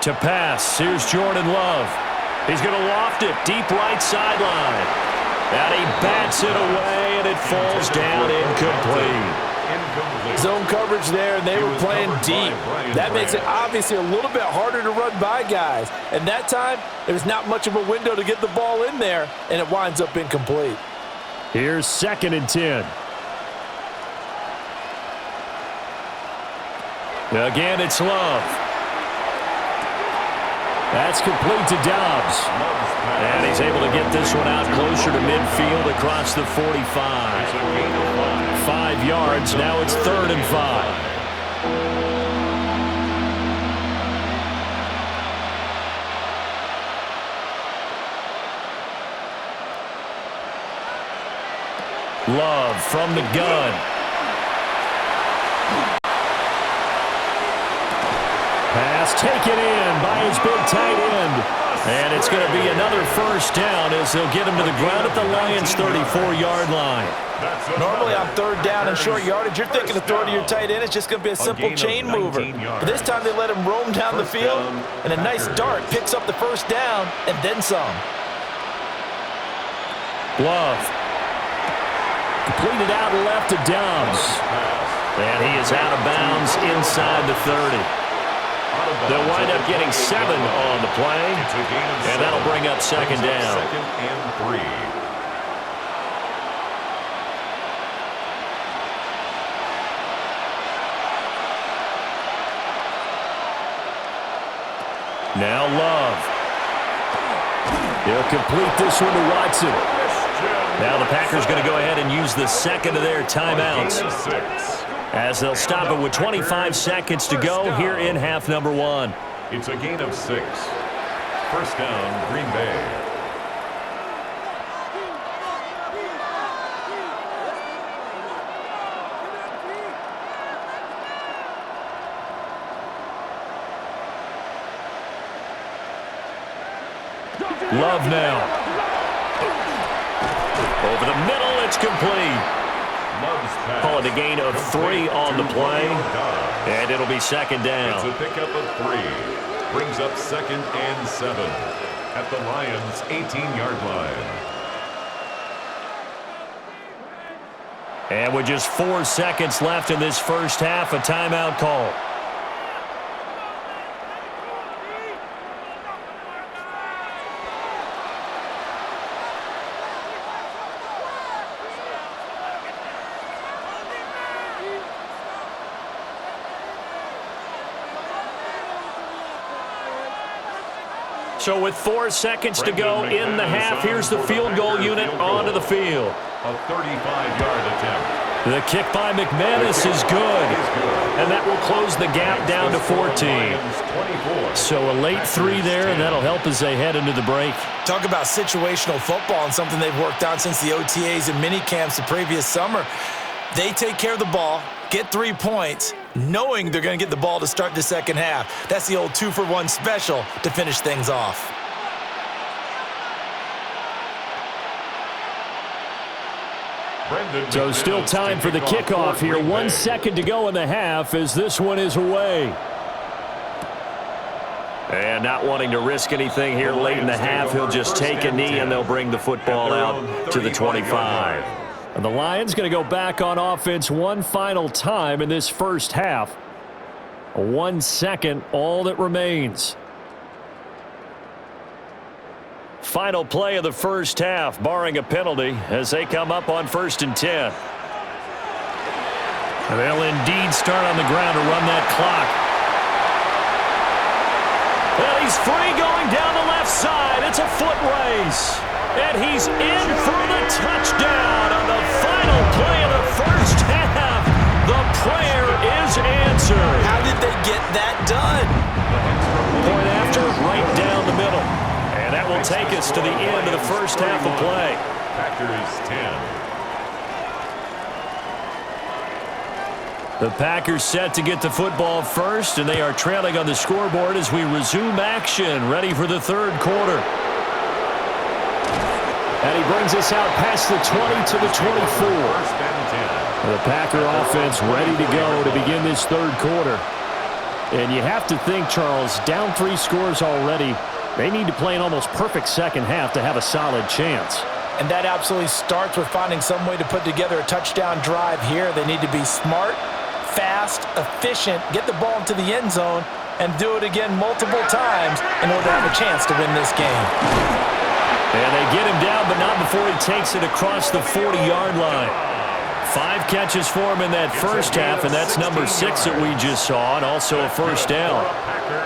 S1: To pass, here's Jordan Love. He's going to loft it deep right sideline. And he bats it away, and it falls down incomplete.
S4: Zone coverage there, and they were playing deep. That makes it obviously a little bit harder to run by guys. And that time, there's not much of a window to get the ball in there, and it winds up incomplete.
S1: Here's 2nd and 10. Again, it's Love. That's complete to Dobbs. And he's able to get this one out closer to midfield across the 45. 5 yards. Now it's 3rd and 5. Love from the gun. Pass taken in by his big tight end. And it's going to be another first down as they'll get him to the ground at the Lions' 34-yard line.
S4: Normally on third down and short yardage, you're thinking of throwing to your tight end. It's just going to be a simple chain mover. But this time they let him roam down the field, and a nice dart picks up the first down and then some.
S1: Love. Completed out left to Downs. And he is out of bounds inside the 30. They'll wind up getting 7 on the play, and that'll bring up second down.
S2: Second and 3.
S1: Now Love. He'll complete this one to Watson. Now the Packers going to go ahead and use the second of their timeouts, as they'll stop it with 25 seconds to go here in half number 1.
S2: It's a gain of 6. First down, Green Bay.
S1: Love now. Over the middle, it's complete. Call it a gain of 3 on the play, and it'll be second down.
S2: It's a pickup of 3. Brings up second and 7 at the Lions' 18-yard line.
S1: And with just 4 seconds left in this first half, a timeout call. So with 4 seconds to go in the half, here's the field goal unit onto the field.
S2: A 35-yard attempt.
S1: The kick by McManus is good, and that will close the gap down to 14. So a late 3 there, and that'll help as they head into the break.
S3: Talk about situational football and something they've worked on since the OTAs and mini camps the previous summer. They take care of the ball, get 3 points, knowing they're going to get the ball to start the second half. That's the old 2-for-1 special to finish things off.
S1: So still time for the kickoff here. 1 second to go in the half as this one is away. And not wanting to risk anything here late in the half, he'll just take a knee and they'll bring the football out to the 25. And the Lions going to go back on offense one final time in this first half. 1 second, all that remains. Final play of the first half, barring a penalty, as they come up on 1st and 10. And they'll indeed start on the ground to run that clock. Well, he's free going down the left side. It's a foot race. And he's in for the touchdown on the final play of the first half. The prayer is answered.
S3: How did they get that done?
S1: Point after, right down the middle. And that will take us to the end of the first half of play.
S2: Packers 10.
S1: The Packers set to get the football first, and they are trailing on the scoreboard as we resume action, ready for the third quarter. And he brings us out past the 20 to the 24. The Packer offense ready to go to begin this third quarter. And you have to think, Charles, down 3 scores already. They need to play an almost perfect second half to have a solid chance.
S4: And that absolutely starts with finding some way to put together a touchdown drive here. They need to be smart, fast, efficient, get the ball into the end zone, and do it again multiple times in order to have a chance to win this game.
S1: And they get him down, but not before he takes it across the 40-yard line. 5 catches for him in that first half, and that's number 6 that we just saw, and also a first down.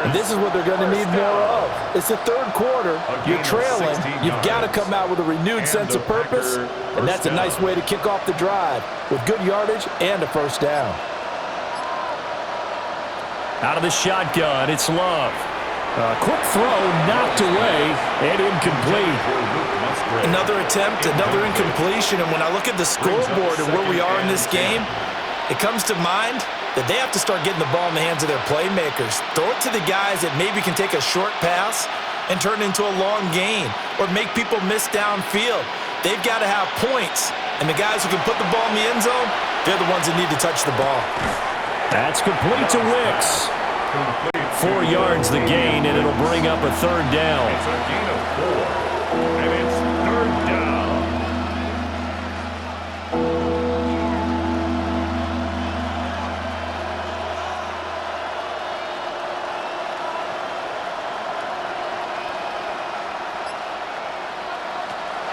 S4: And this is what they're going to need more of. It's the third quarter. You're trailing. You've got to come out with a renewed sense of purpose, and that's a nice way to kick off the drive with good yardage and a first down.
S1: Out of the shotgun, it's Love. Quick throw, knocked away, and incomplete.
S3: Another attempt, another incompletion, and when I look at the scoreboard and where we are in this game, it comes to mind that they have to start getting the ball in the hands of their playmakers. Throw it to the guys that maybe can take a short pass and turn it into a long gain or make people miss downfield. They've got to have points, and the guys who can put the ball in the end zone, they're the ones that need to touch the ball.
S1: That's complete to Wicks. 4 yards the gain, and it'll bring up a third down.
S2: It's a gain of 4, and it's third down.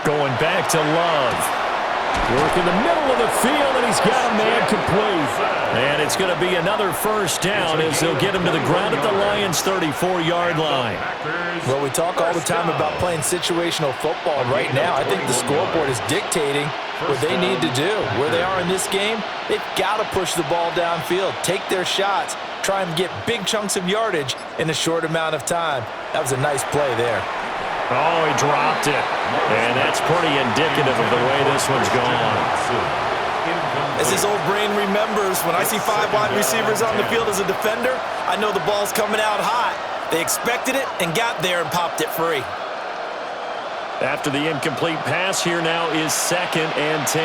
S1: Going back to Love. Work in the middle of the field, and he's got a man complete. And it's going to be another first down as they'll get him to the ground at the Lions' 34-yard line.
S4: Well, we talk all the time about playing situational football. Right now, I think the scoreboard is dictating what they need to do. Where they are in this game, they've got to push the ball downfield, take their shots, try and get big chunks of yardage in a short amount of time. That was a nice play there.
S1: Oh, he dropped it. And that's pretty indicative of the way this one's gone.
S3: As his old brain remembers, when I see 5 wide receivers on the field as a defender, I know the ball's coming out hot. They expected it and got there and popped it free.
S1: After the incomplete pass, here now is 2nd and 10.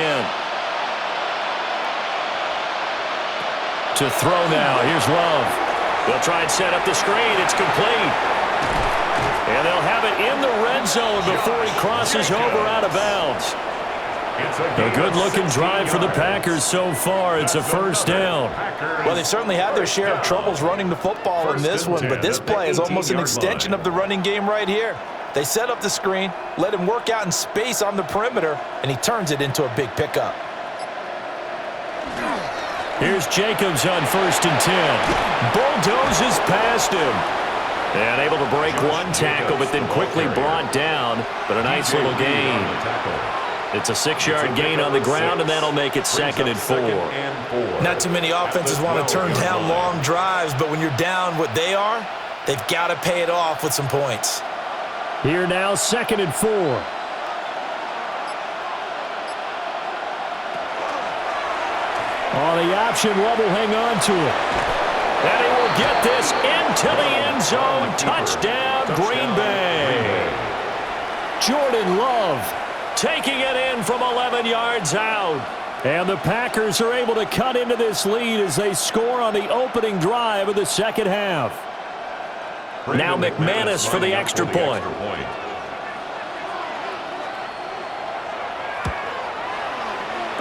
S1: To throw now, here's Love. They'll try and set up the screen. It's complete. And they'll have it in the red zone before he crosses over out of bounds. A good-looking drive for the Packers so far. It's a first down.
S4: Well, they've certainly had their share of troubles running the football in this one, but this play is almost an extension of the running game right here. They set up the screen, let him work out in space on the perimeter, and he turns it into a big pickup.
S1: Here's Jacobs on 1st and 10. Bulldozes past him. And able to break one tackle, but then quickly brought down. But a nice little gain. It's a 6-yard gain on the ground, and that'll make it 2nd and 4.
S3: Not too many offenses want to turn down long drives, but when you're down what they are, they've got to pay it off with some points.
S1: Here now, 2nd and 4. On the option, Love will hang on to it. And he will get this into the end zone. Touchdown, Green Bay. Jordan Love taking it in from 11 yards out. And the Packers are able to cut into this lead as they score on the opening drive of the second half. Now McManus for the extra point.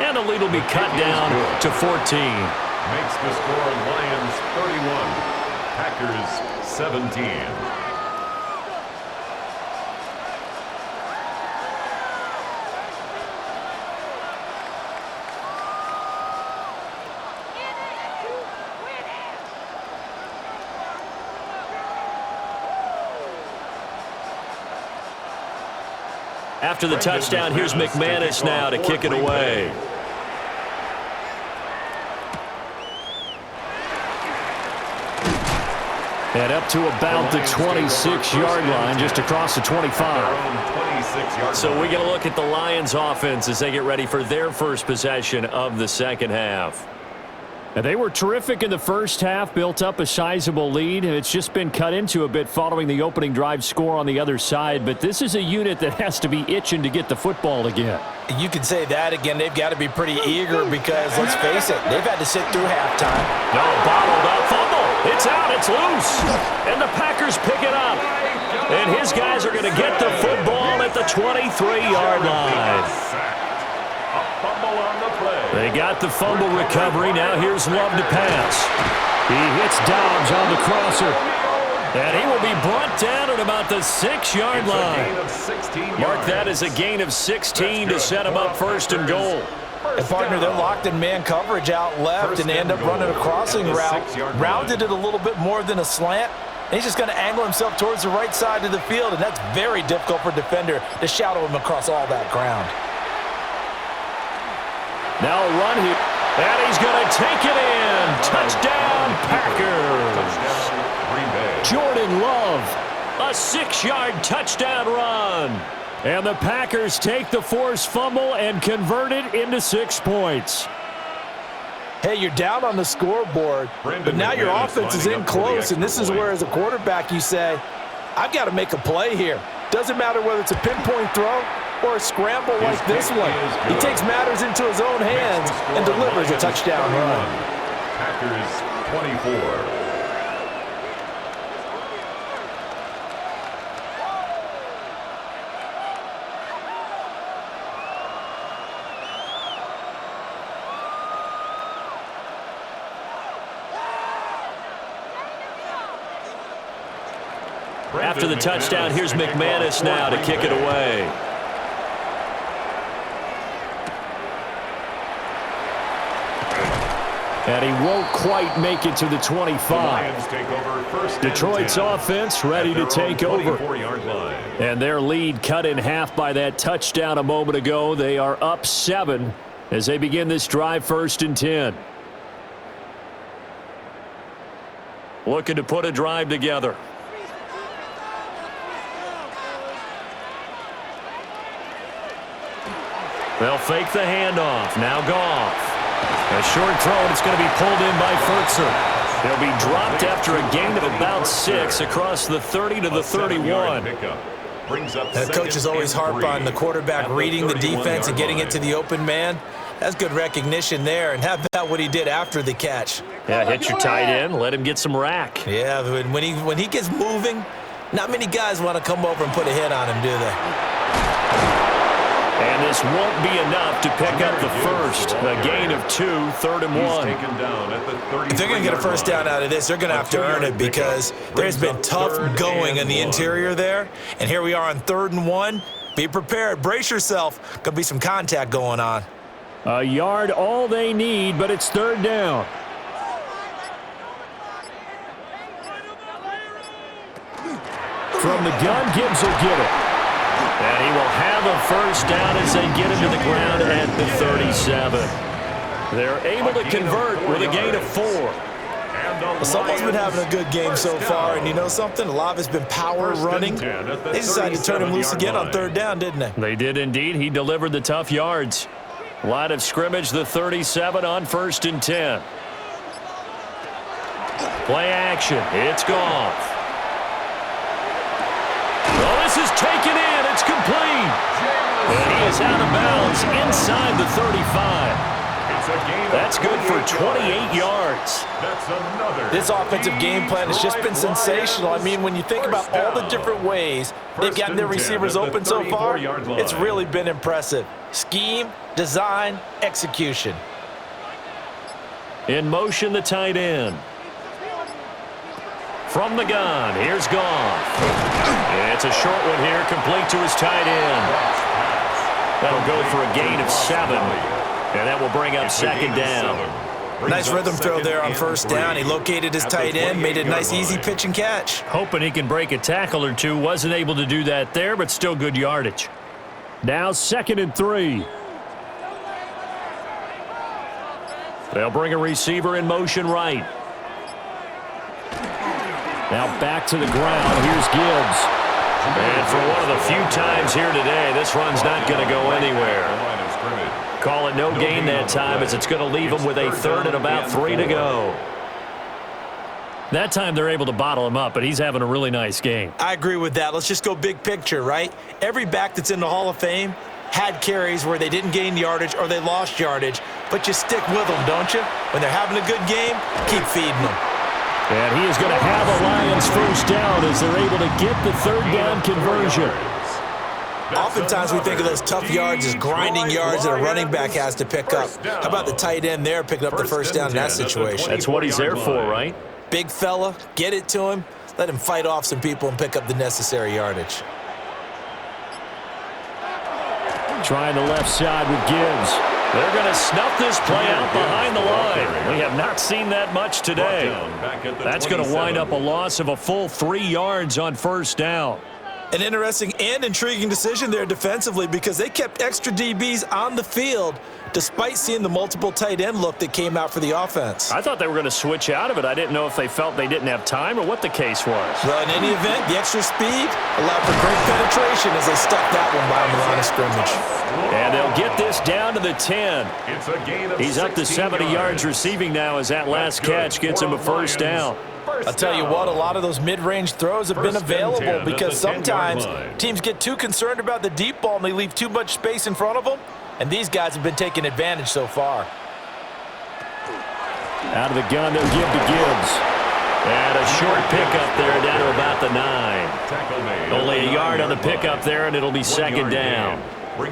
S1: And the lead will be cut down to 14.
S2: Makes the score Lions 31, Packers 17.
S1: After the touchdown, here's McManus now to kick it away. And up to about the 26-yard line, just across the 25. So we get a look at the Lions offense as they get ready for their first possession of the second half. And they were terrific in the first half, built up a sizable lead, and it's just been cut into a bit following the opening drive score on the other side. But this is a unit that has to be itching to get the football again.
S4: You can say that again. They've got to be pretty eager because, let's face it, they've had to sit through halftime.
S1: No, bottled up fumble. It's out. It's loose. And the Packers pick it up. And his guys are going to get the football at the 23-yard line. They got the fumble recovery. Now here's Love to pass. He hits Dobbs on the crosser. And he will be brought down at about the 6-yard line. Mark that as a gain of 16 to set him up 1st and goal.
S4: And partner, they're locked in man coverage out left, and they end up running a crossing route. Rounded it a little bit more than a slant. And he's just going to angle himself towards the right side of the field, and that's very difficult for a defender to shadow him across all that ground. Now a run here, and he's going to take it in. Touchdown, Packers. Jordan Love, a 6-yard touchdown run. And the Packers take the forced fumble and convert it into 6 points. Hey, you're down on the scoreboard, but now your offense is in close, and this is where, as a quarterback, you say, I've got to make a play here. Doesn't matter whether it's a pinpoint throw or a scramble like this one. He takes matters into his own hands and delivers a touchdown run.
S2: Packers 24.
S1: After the touchdown, here's McManus now to kick it away. And he won't quite make it to the 25. Detroit's offense ready to take over. And their lead cut in half by that touchdown a moment ago. They are up 7 as they begin this drive 1st and 10. Looking to put a drive together. They'll fake the handoff. Now Goff. A short throw, and it's going to be pulled in by Furtzer. He'll be dropped after a gain of about 6 across the 30 to the 31.
S3: The coaches always harp on the quarterback reading the defense and getting it to the open man. That's good recognition there. And how about what he did after the catch?
S1: Yeah, hit your tight end, let him get some rack.
S3: Yeah, when he gets moving, not many guys want to come over and put a hit on him, do they?
S1: And this won't be enough to pick up the first. A gain of 2, 3rd and 1.
S3: If they're going to get a first down out of this, they're going to have to earn it because there's been tough going in the interior there. And here we are on 3rd and 1. Be prepared. Brace yourself. Going to be some contact going on.
S1: A yard all they need, but it's 3rd down. From the gun, Gibbs will get it. And he will have a first down as they get him to the ground at the 37. They're able to convert with a gain of 4.
S3: Well, someone's been having a good game so far, and you know something? A lot of it's been power running. They decided to turn him loose again on 3rd down, didn't they?
S1: They did indeed. He delivered the tough yards. Line of scrimmage, the 37 on 1st and 10. Play action. It's Goff. Oh, this is taken in. It's complete. And he is out of bounds inside the 35. That's good for 28 yards.
S4: This offensive game plan has just been sensational. I mean, when you think about all the different ways they've gotten their receivers open so far, it's really been impressive. Scheme, design, execution.
S1: In motion, the tight end. From the gun, here's Goff. It's a short one here, complete to his tight end. That'll go for a gain of 7. And that will bring up 2nd down.
S3: Nice rhythm throw there on 1st down. He located his tight end, made a nice easy pitch and catch.
S1: Hoping he can break a tackle or two. Wasn't able to do that there, but still good yardage. Now 2nd and 3. They'll bring a receiver in motion right. Now back to the ground. Here's Gibbs. And for one of the few times here today, this run's not going to go anywhere. Call it no gain that time as it's going to leave them with a 3rd and about 3 to go. That time they're able to bottle him up, but he's having a really nice game.
S3: I agree with that. Let's just go big picture, right? Every back that's in the Hall of Fame had carries where they didn't gain yardage or they lost yardage, but you stick with them, don't you? When they're having a good game, keep feeding them.
S1: And he is going to have a Lions first down as they're able to get the 3rd down conversion.
S3: Oftentimes we think of those tough yards as grinding yards that a running back has to pick up. How about the tight end there picking up the first down in that situation?
S1: That's what he's there for, right?
S3: Big fella, get it to him, let him fight off some people and pick up the necessary yardage.
S1: Trying the left side with Gibbs. They're going to snuff this play out behind the line. We have not seen that much today. That's going to wind up a loss of a full 3 yards on 1st down.
S3: An interesting and intriguing decision there defensively because they kept extra DBs on the field despite seeing the multiple tight end look that came out for the offense.
S1: I thought they were going to switch out of it. I didn't know if they felt they didn't have time or what the case was.
S3: Well, in any event, the extra speed allowed for great penetration as they stuck that one by the line of scrimmage.
S1: And they'll get this down to the 10. He's up to 70 yards receiving now as that last catch gets him a first down.
S2: First
S4: I'll tell you
S2: down.
S4: what, a lot of those mid-range throws have been
S2: First and 10
S4: available
S2: at the
S4: because
S2: 10-yard
S4: sometimes
S2: line.
S4: teams get too concerned about the deep ball and they leave too much space in front of them, and these guys have been taking advantage so far.
S1: Out of the gun, they'll give to Gibbs. And a short pickup there down to about the 9.
S2: Tackle made.
S1: Only a yard on the pickup there, and it'll be second down.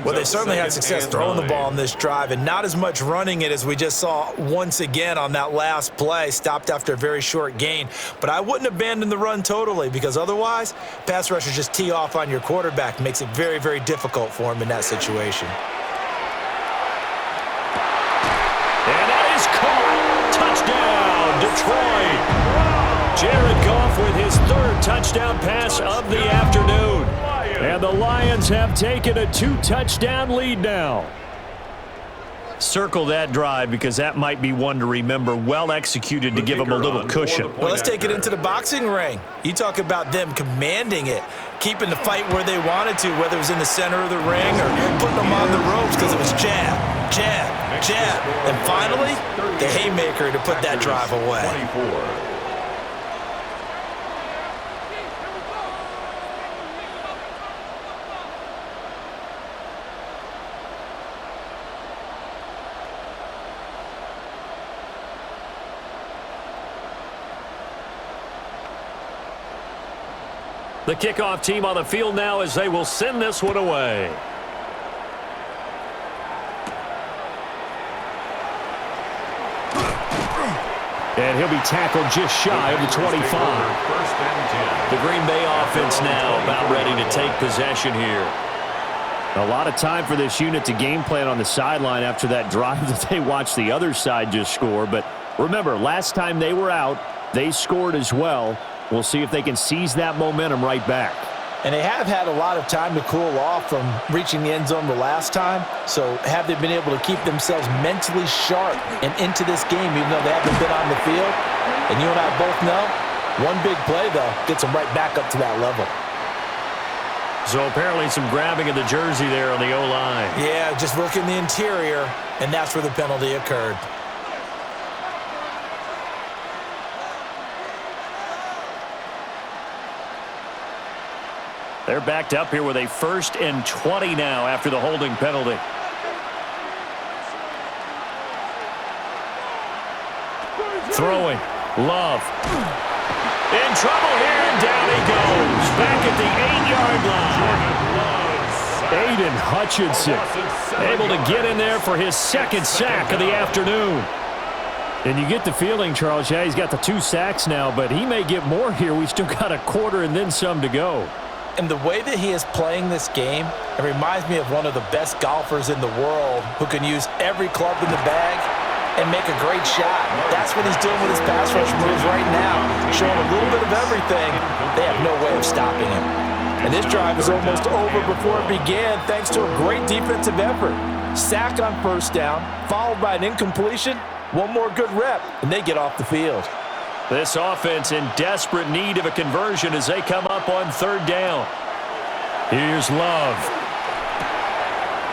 S4: Well, they certainly had success throwing the ball on this drive and not as much running it as we just saw once again on that last play. Stopped after a very short gain. But I wouldn't abandon the run totally because otherwise, pass rushers just tee off on your quarterback. Makes it very, very difficult for him in that situation.
S1: And that is caught. Touchdown, Detroit. Jared Goff with his 3rd touchdown pass of the afternoon. And the Lions have taken a 2-touchdown lead now. Circle that drive because that might be one to remember. Well executed to give them a little cushion.
S4: Well, let's take it into the boxing ring. You talk about them commanding it, keeping the fight where they wanted to, whether it was in the center of the ring or putting them on the ropes because it was jab, jab, jab. And finally, the haymaker to put that drive away.
S2: 24.
S1: The kickoff team on the field now as they will send this one away. And he'll be tackled just shy of the 25.
S2: First and 10.
S1: The Green Bay offense now about ready to take possession here. A lot of time for this unit to game plan on the sideline after that drive that they watched the other side just score. But remember, last time they were out, they scored as well. We'll see if they can seize that momentum right back.
S4: And they have had a lot of time to cool off from reaching the end zone the last time. So have they been able to keep themselves mentally sharp and into this game even though they haven't been on the field? And you and I both know, one big play, though, gets them right back up to that level.
S1: So apparently some grabbing of the jersey there on the O-line.
S4: Yeah, just look in the interior, and that's where the penalty occurred.
S1: They're backed up here with a 1st and 20 now after the holding penalty. Throwing. Love. In trouble here, and down he goes. Back at the 8-yard line. Aiden Hutchinson able to get in there for his 2nd sack of the afternoon. And you get the feeling, Charles, yeah, he's got the 2 sacks now, but he may get more here. We still got a quarter and then some to go.
S4: And the way that he is playing this game, it reminds me of one of the best golfers in the world who can use every club in the bag and make a great shot. That's what he's doing with his pass rush moves right now, showing a little bit of everything. They have no way of stopping him. And this drive is almost over before it began thanks to a great defensive effort. Sack on 1st down, followed by an incompletion, one more good rep, and they get off the field.
S1: This offense in desperate need of a conversion as they come up on 3rd down. Here's Love.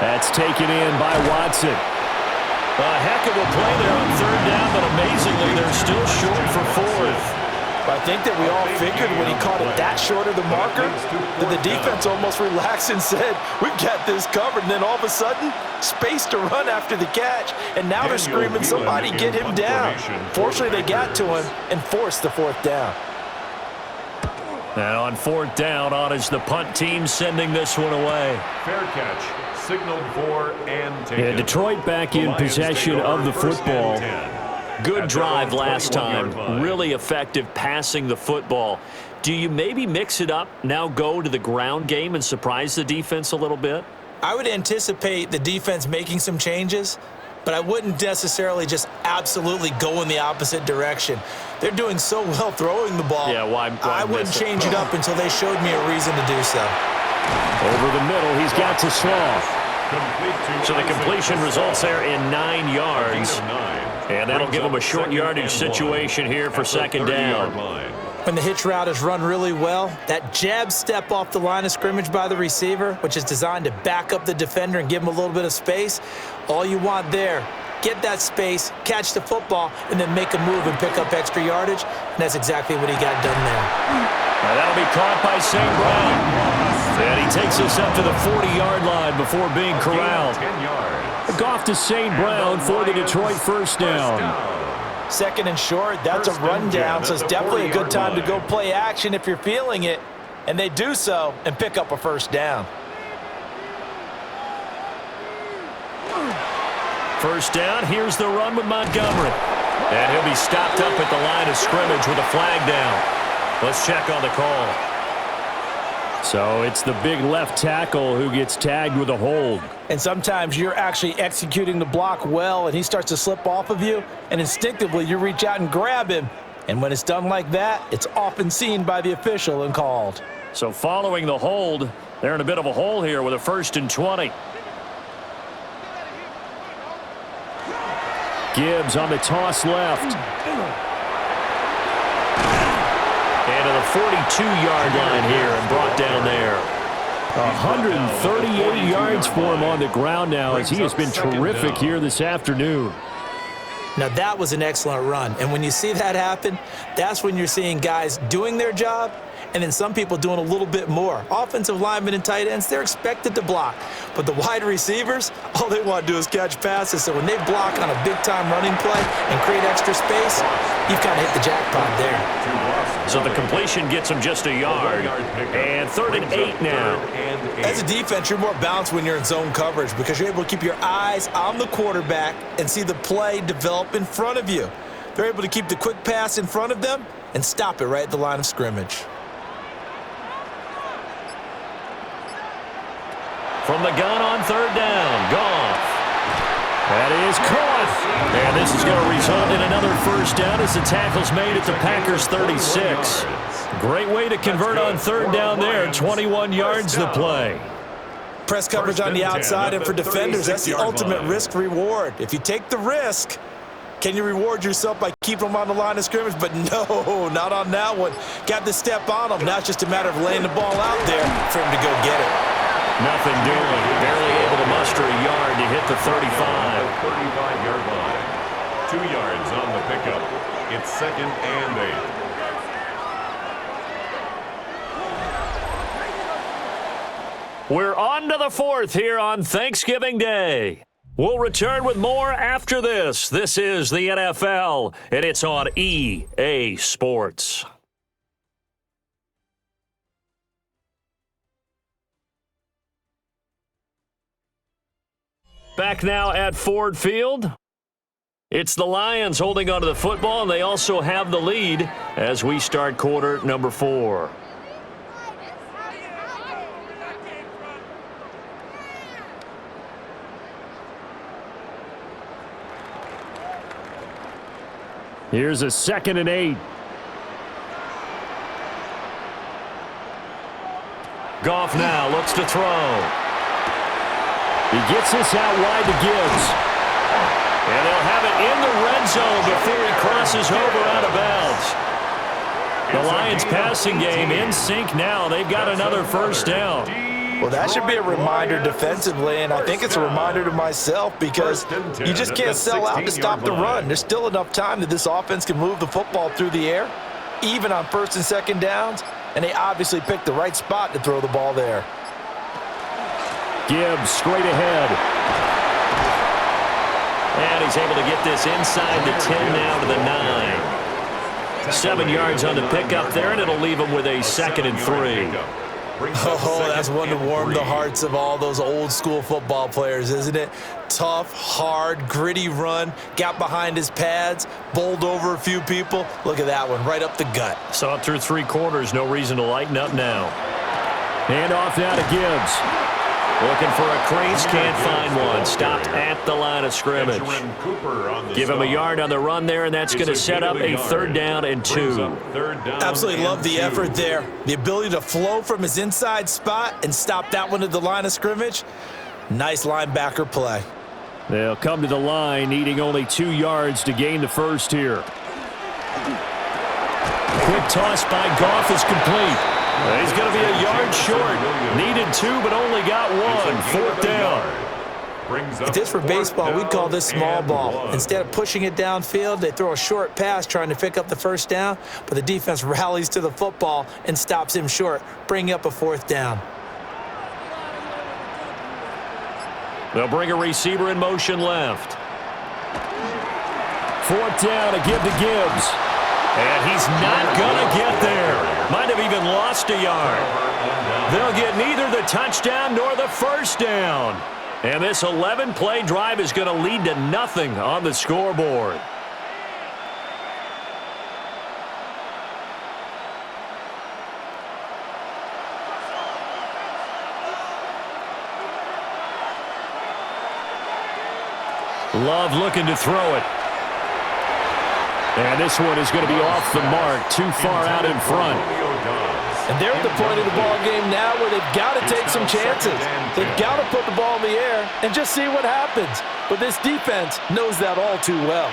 S1: That's taken in by Watson. A heck of a play there on 3rd down, but amazingly, they're still short for 4th.
S4: I think that we all figured when he caught it that short of the marker that the defense almost relaxed and said, we've got this covered. And then all of a sudden, space to run after the catch. And now they're screaming, somebody get him down. Fortunately, they got to him and forced the 4th down.
S1: And on 4th down, on is the punt team sending this one away.
S2: Fair catch. Signaled for and taken.
S1: Yeah, Detroit back in possession of the football. Good drive last time. Really effective passing the football. Do you maybe mix it up, now go to the ground game and surprise the defense a little bit?
S4: I would anticipate the defense making some changes, but I wouldn't necessarily just absolutely go in the opposite direction. They're doing so well throwing the ball.
S1: Yeah, why
S4: I wouldn't change it up until they showed me a reason to do so.
S1: Over the middle, he's got to Sloth. So the completion results there in 9 yards. And that'll give them a short yardage situation here for 2nd down.
S4: When the hitch route is run really well, that jab step off the line of scrimmage by the receiver, which is designed to back up the defender and give him a little bit of space, all you want there
S3: get that space, catch the football, and then make a move and pick up extra yardage. And that's exactly what he got done there.
S1: Now that'll be caught by St. Brown. And he takes us up to the 40-yard line before being corralled. Goff to St. Brown for the Detroit first down.
S4: Second and short, that's a rundown, so it's definitely a good time to go play action if you're feeling it. And they do so and pick up a first down.
S1: First down, here's the run with Montgomery. And he'll be stopped up at the line of scrimmage with a flag down. Let's check on the call. So it's the big left tackle who gets tagged with a hold.
S4: And sometimes you're actually executing the block well, and he starts to slip off of you, and instinctively you reach out and grab him. And when it's done like that, it's often seen by the official and called.
S1: So following the hold, they're in a bit of a hole here with a 1st and 20. Gibbs on the toss left. And to the 42-yard line here and brought down there. 138 yards for him on the ground now as he has been terrific here this afternoon.
S3: Now, that was an excellent run. And when you see that happen, that's when you're seeing guys doing their job and then some people doing a little bit more. Offensive linemen and tight ends, they're expected to block. But the wide receivers, all they want to do is catch passes. So when they block on a big-time running play and create extra space, you've kind of hit the jackpot there.
S1: So the completion gets him just a yard. And 3rd and 8 now.
S3: As a defense, you're more balanced when you're in zone coverage because you're able to keep your eyes on the quarterback and see the play develop in front of you. They're able to keep the quick pass in front of them and stop it right at the line of scrimmage.
S1: From the gun on 3rd down, Goff. That is caught. And this is going to result in another first down as the tackle's made at the Packers' 36. Great way to convert on 3rd down there. 21 yards to play.
S3: Press coverage on the outside, and for defenders, that's the ultimate risk-reward. If you take the risk, can you reward yourself by keeping them on the line of scrimmage? But no, not on that one. Got to step on them. Now it's just a matter of laying the ball out there for him to go get it.
S1: Nothing doing. Barely able to muster a yard to hit the 35.
S2: 35-yard line. 2 yards on the pickup. It's 2nd and
S1: 8. We're on to the 4th here on Thanksgiving Day. We'll return with more after this. This is the NFL, and it's on EA Sports. Back now at Ford Field. It's the Lions holding onto the football, and they also have the lead as we start quarter number 4. Here's a 2nd and 8. Goff now looks to throw. He gets this out wide to Gibbs. And they'll have it in the red zone before he crosses over out of bounds. The Lions passing game in sync now. They've got another first down.
S4: Well, that should be a reminder defensively, and I think it's a reminder to myself because you just can't sell out to stop the run. There's still enough time that this offense can move the football through the air, even on 1st and 2nd downs, and they obviously picked the right spot to throw the ball there.
S1: Gibbs straight ahead. And he's able to get this inside the 10 now to the 9. 7 yards on the pickup there, and it'll leave him with a 2nd and 3.
S3: Oh, that's one to warm the hearts of all those old-school football players, isn't it? Tough, hard, gritty run, got behind his pads, bowled over a few people. Look at that one, right up the gut.
S1: Saw it through 3 quarters, no reason to lighten up now. Hand off now to Gibbs. Looking for a crease, can't find one. Stopped at the line of scrimmage. Give him a yard on the run there, and that's going to set up a 3rd down and 2.
S3: Absolutely love the effort there. The ability to flow from his inside spot and stop that one at the line of scrimmage. Nice linebacker play.
S1: They'll come to the line, needing only 2 yards to gain the first here. Quick toss by Goff is complete. He's going to be a yard short. Needed 2, but only got 1. 4th down.
S2: brings up
S3: If this were baseball, we'd call this small ball.
S2: 1.
S3: Instead of pushing it downfield, they throw a short pass trying to pick up the first down, but the defense rallies to the football and stops him short, bringing up a 4th down.
S1: They'll bring a receiver in motion left. 4th down to give to Gibbs. And he's not going to get there. Might have even lost a yard. They'll get neither the touchdown nor the first down. And this 11-play drive is going to lead to nothing on the scoreboard. Love looking to throw it. And this one is going to be off the mark, too far out in front.
S4: And they're at the point of the ball game now where they've got to take some chances. They've got to put the ball in the air and just see what happens. But this defense knows that all too well.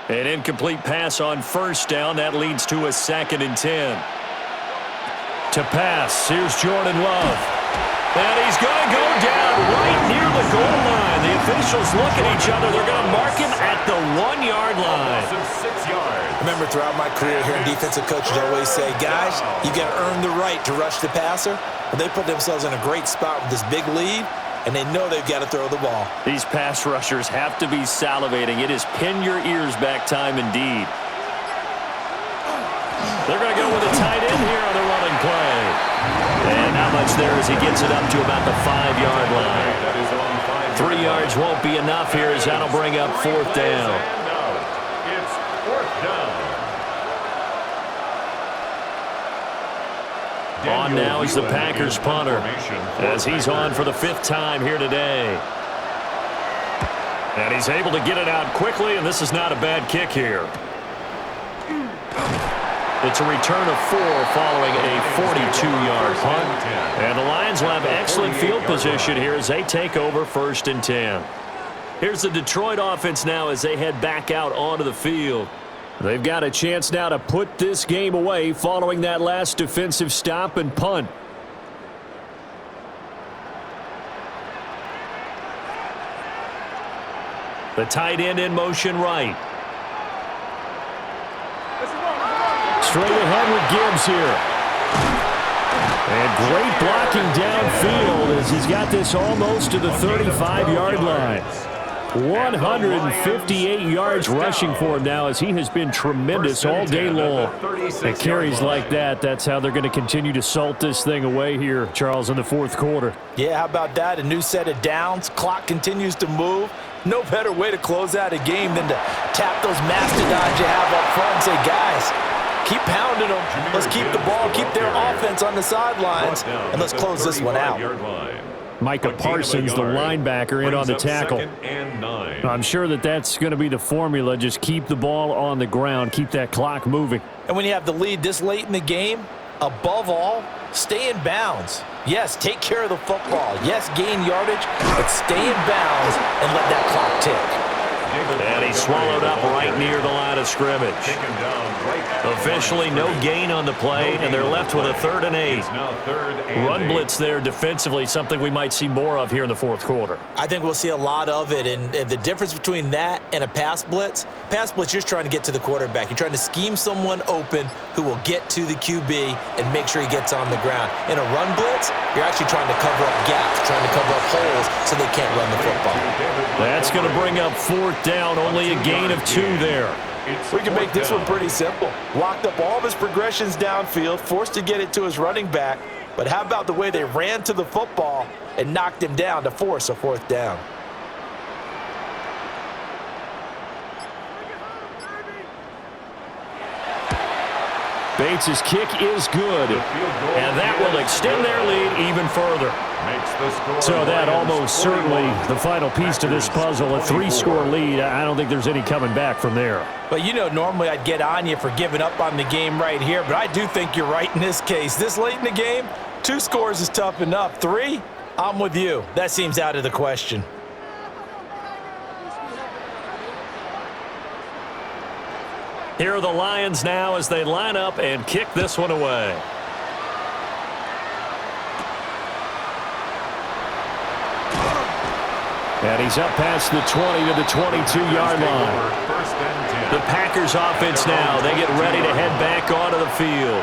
S1: An incomplete pass on first down. That leads to a 2nd and 10. To pass, here's Jordan Love. And he's going to go down right near the goal line. The officials look at each other. They're going to mark him at the 1-yard line.
S2: 6 yards.
S3: Remember, throughout my career here, defensive coaches always say, guys, you got to earn the right to rush the passer. But they put themselves in a great spot with this big lead, and they know they've got to throw the ball.
S1: These pass rushers have to be salivating. It is pin your ears back time indeed. They're going to go with a tight end here on the running play. And not much there as he gets it up to about the 5-yard line. 3 yards won't be enough here as that'll bring up 4th down.
S2: It's 4th down.
S1: On now is the Packers punter as he's on for the 5th time here today. And he's able to get it out quickly, and this is not a bad kick here. It's a return of 4 following a 42-yard punt. And the Lions will have excellent field position here as they take over 1st and 10. Here's the Detroit offense now as they head back out onto the field. They've got a chance now to put this game away following that last defensive stop and punt. The tight end in motion right. Straight ahead with Gibbs here. And great blocking downfield as he's got this almost to the 35-yard line. 158 yards rushing for him now as he has been tremendous all day long. And carries like that, that's how they're going to continue to salt this thing away here, Charles, in the 4th quarter.
S4: Yeah, how about that? A new set of downs. Clock continues to move. No better way to close out a game than to tap those mastodons you have up front and say, guys, keep pounding them. Let's keep the ball, keep their offense on the sidelines, and let's close this one out.
S1: Micah Parsons, the linebacker, in on the tackle. I'm sure that's going to be the formula. Just keep the ball on the ground, keep that clock moving.
S4: And when you have the lead this late in the game, above all, stay in bounds. Yes, take care of the football. Yes, gain yardage, but stay in bounds and let that clock tick.
S1: And he's swallowed up right near the line of scrimmage. Officially no gain on the play, and they're left with a 3rd and 8. Run blitz there defensively, something we might see more of here in the 4th quarter.
S3: I think we'll see a lot of it, and the difference between that and a pass blitz, you're just trying to get to the quarterback. You're trying to scheme someone open who will get to the QB and make sure he gets on the ground. In a run blitz, you're actually trying to cover up gaps, trying to cover up holes so they can't run the football.
S1: That's going to bring up 4th down, only a gain of 2 there.
S4: We can make this one pretty simple. Locked up all of his progressions downfield, forced to get it to his running back. But how about the way they ran to the football and knocked him down to force a 4th down?
S1: Bates' kick is good, and that will extend their lead even further. So that almost certainly the final piece to this puzzle, a 3-score lead. I don't think there's any coming back from there.
S4: But, you know, normally I'd get on you for giving up on the game right here, but I do think you're right in this case. This late in the game, 2 scores is tough enough. 3, I'm with you. That seems out of the question.
S1: Here are the Lions now as they line up and kick this one away. And he's up past the 20 to the 22-yard line. The Packers offense now, they get ready to head back onto the field.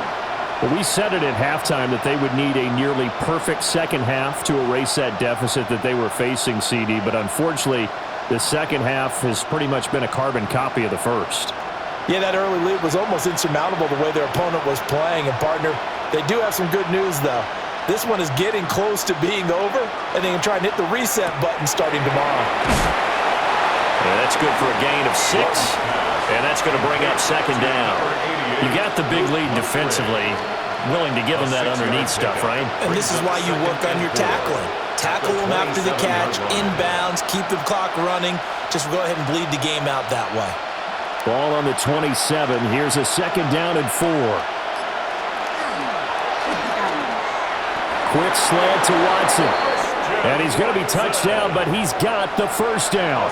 S5: Well, we said it at halftime that they would need a nearly perfect second half to erase that deficit that they were facing, CD. But unfortunately, the second half has pretty much been a carbon copy of the first.
S4: Yeah, that early lead was almost insurmountable the way their opponent was playing. And, partner, they do have some good news, though. This one is getting close to being over, and they can try and hit the reset button starting tomorrow.
S1: Yeah, that's good for a gain of 6, and that's going to bring up second down. You got the big lead defensively, willing to give them that underneath stuff, right?
S3: And this is why you work on your tackling. Tackle them after the catch, inbounds, keep the clock running. Just go ahead and bleed the game out that way.
S5: Ball on the 27. Here's a second down and 4. Quick slant to Watson. And he's going to be touched down, but he's got the first down.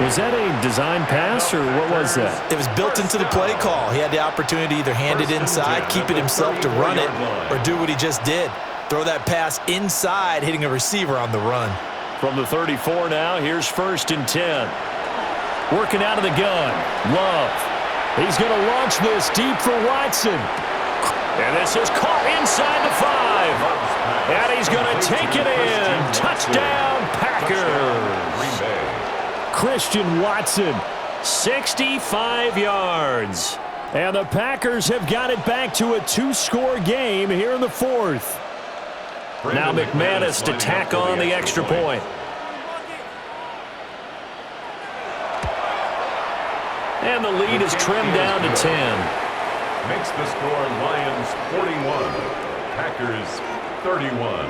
S5: Was that a design pass, or what was that?
S3: It was built into the play call. He had the opportunity to either hand it inside, keep it himself to run it, or do what he just did. Throw that pass inside, hitting a receiver on the run.
S1: From the 34 now, here's 1st and 10. Working out of the gun. Love. He's going to launch this deep for Watson. And this is caught inside the 5. And he's going to take it in. Touchdown, Packers.
S5: Christian Watson.
S1: 65 yards. And the Packers have got it back to a 2-score game here in the 4th. Now McManus to tack on the extra point. And the lead is trimmed down to 10.
S2: Makes the score Lions 41, Packers 31.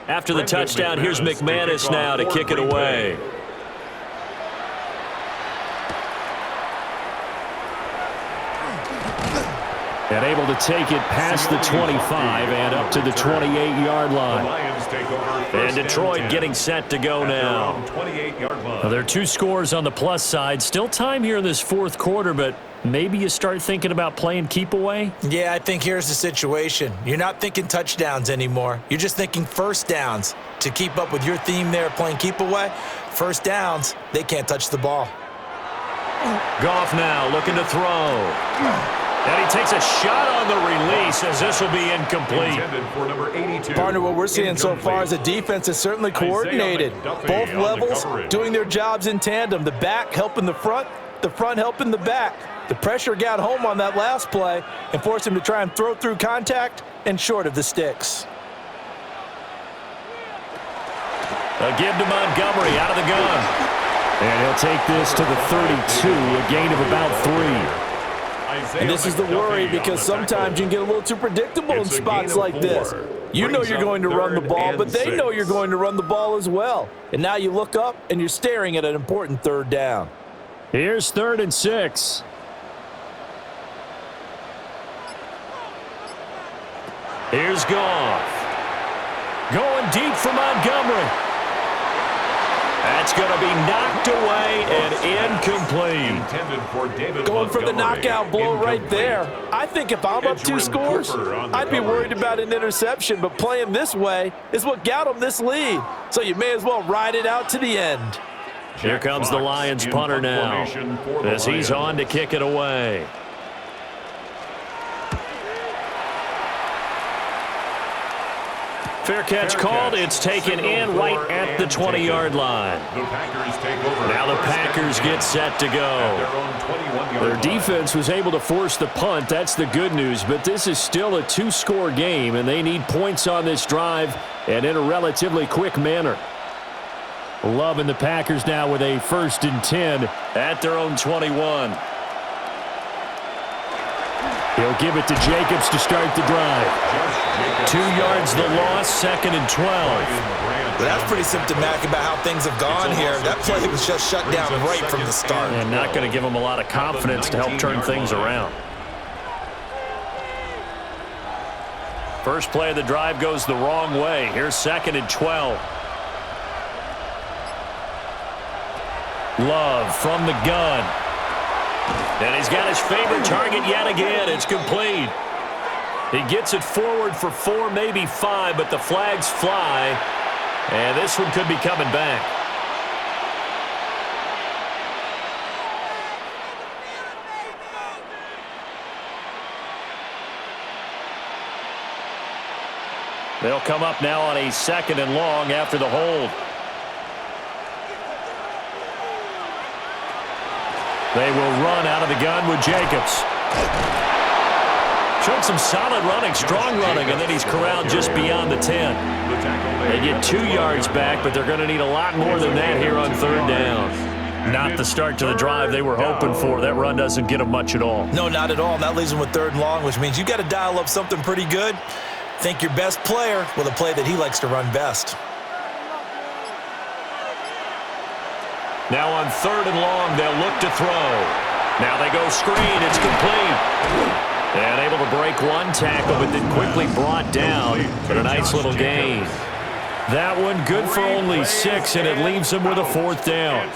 S1: After the touchdown, here's McManus now to kick it away.
S5: And able to take it past the 25 and up to the 28-yard line.
S1: And Detroit getting set to go now. Well, there are 2 scores on the plus side. Still time here in this 4th quarter, but maybe you start thinking about playing keep away?
S3: Yeah, I think here's the situation. You're not thinking touchdowns anymore. You're just thinking first downs. To keep up with your theme there, playing keep away, first downs, they can't touch the ball.
S1: Goff now looking to throw. And he takes a shot on the release as this will be incomplete.
S4: Partner, what we're seeing so far is the defense is certainly coordinated. Both levels doing their jobs in tandem. The back helping the front helping the back. The pressure got home on that last play and forced him to try and throw through contact and short of the sticks.
S1: A give to Montgomery out of the gun.
S5: And he'll take this to the 32, a gain of about 3.
S4: And this is the worry because sometimes you can get a little too predictable in spots like this. You know you're going to run the ball, but they know you're going to run the ball as well. And now you look up and you're staring at an important 3rd down.
S5: Here's 3rd and 6.
S1: Here's Goff. Going deep for Montgomery. That's going to be knocked away and incomplete.
S4: Going for the knockout blow right there. I think if I'm up 2 scores, I'd be worried about an interception, but playing this way is what got them this lead. So you may as well ride it out to the end.
S1: Here comes the Lions punter now as he's on to kick it away. Fair catch called. It's taken in right at the 20-yard line. Now the Packers get set to go.
S5: Their defense was able to force the punt. That's the good news. But this is still a 2-score game, and they need points on this drive and in a relatively quick manner.
S1: Love and the Packers now with a 1st and 10 at their own 21.
S5: He'll give it to Jacobs to start the drive.
S1: 2 yards the loss, 2nd and 12.
S3: But that's pretty symptomatic about how things have gone here. That play was just shut down right from the start.
S1: And not going to give them a lot of confidence to help turn things around. First play of the drive goes the wrong way. Here's 2nd and 12. Love from the gun. And he's got his favorite target yet again. It's complete. He gets it forward for 4, maybe 5, but the flags fly. And this one could be coming back. They'll come up now on a 2nd and long after the hold. They will run out of the gun with Jacobs. Showed some solid running, strong running, and then he's corralled just beyond the 10. They get 2 yards back, but they're going to need a lot more than that here on 3rd down. Not the start to the drive they were hoping for. That run doesn't get them much at all.
S4: No, not at all. And that leaves them with 3rd and long, which means you got to dial up something pretty good. Think your best player with a play that he likes to run best.
S1: Now on 3rd and long, they'll look to throw. Now they go screen. It's complete. And able to break 1 tackle, but then quickly brought down. But a nice little gain. That one good for only 6, and it leaves them with a 4th down.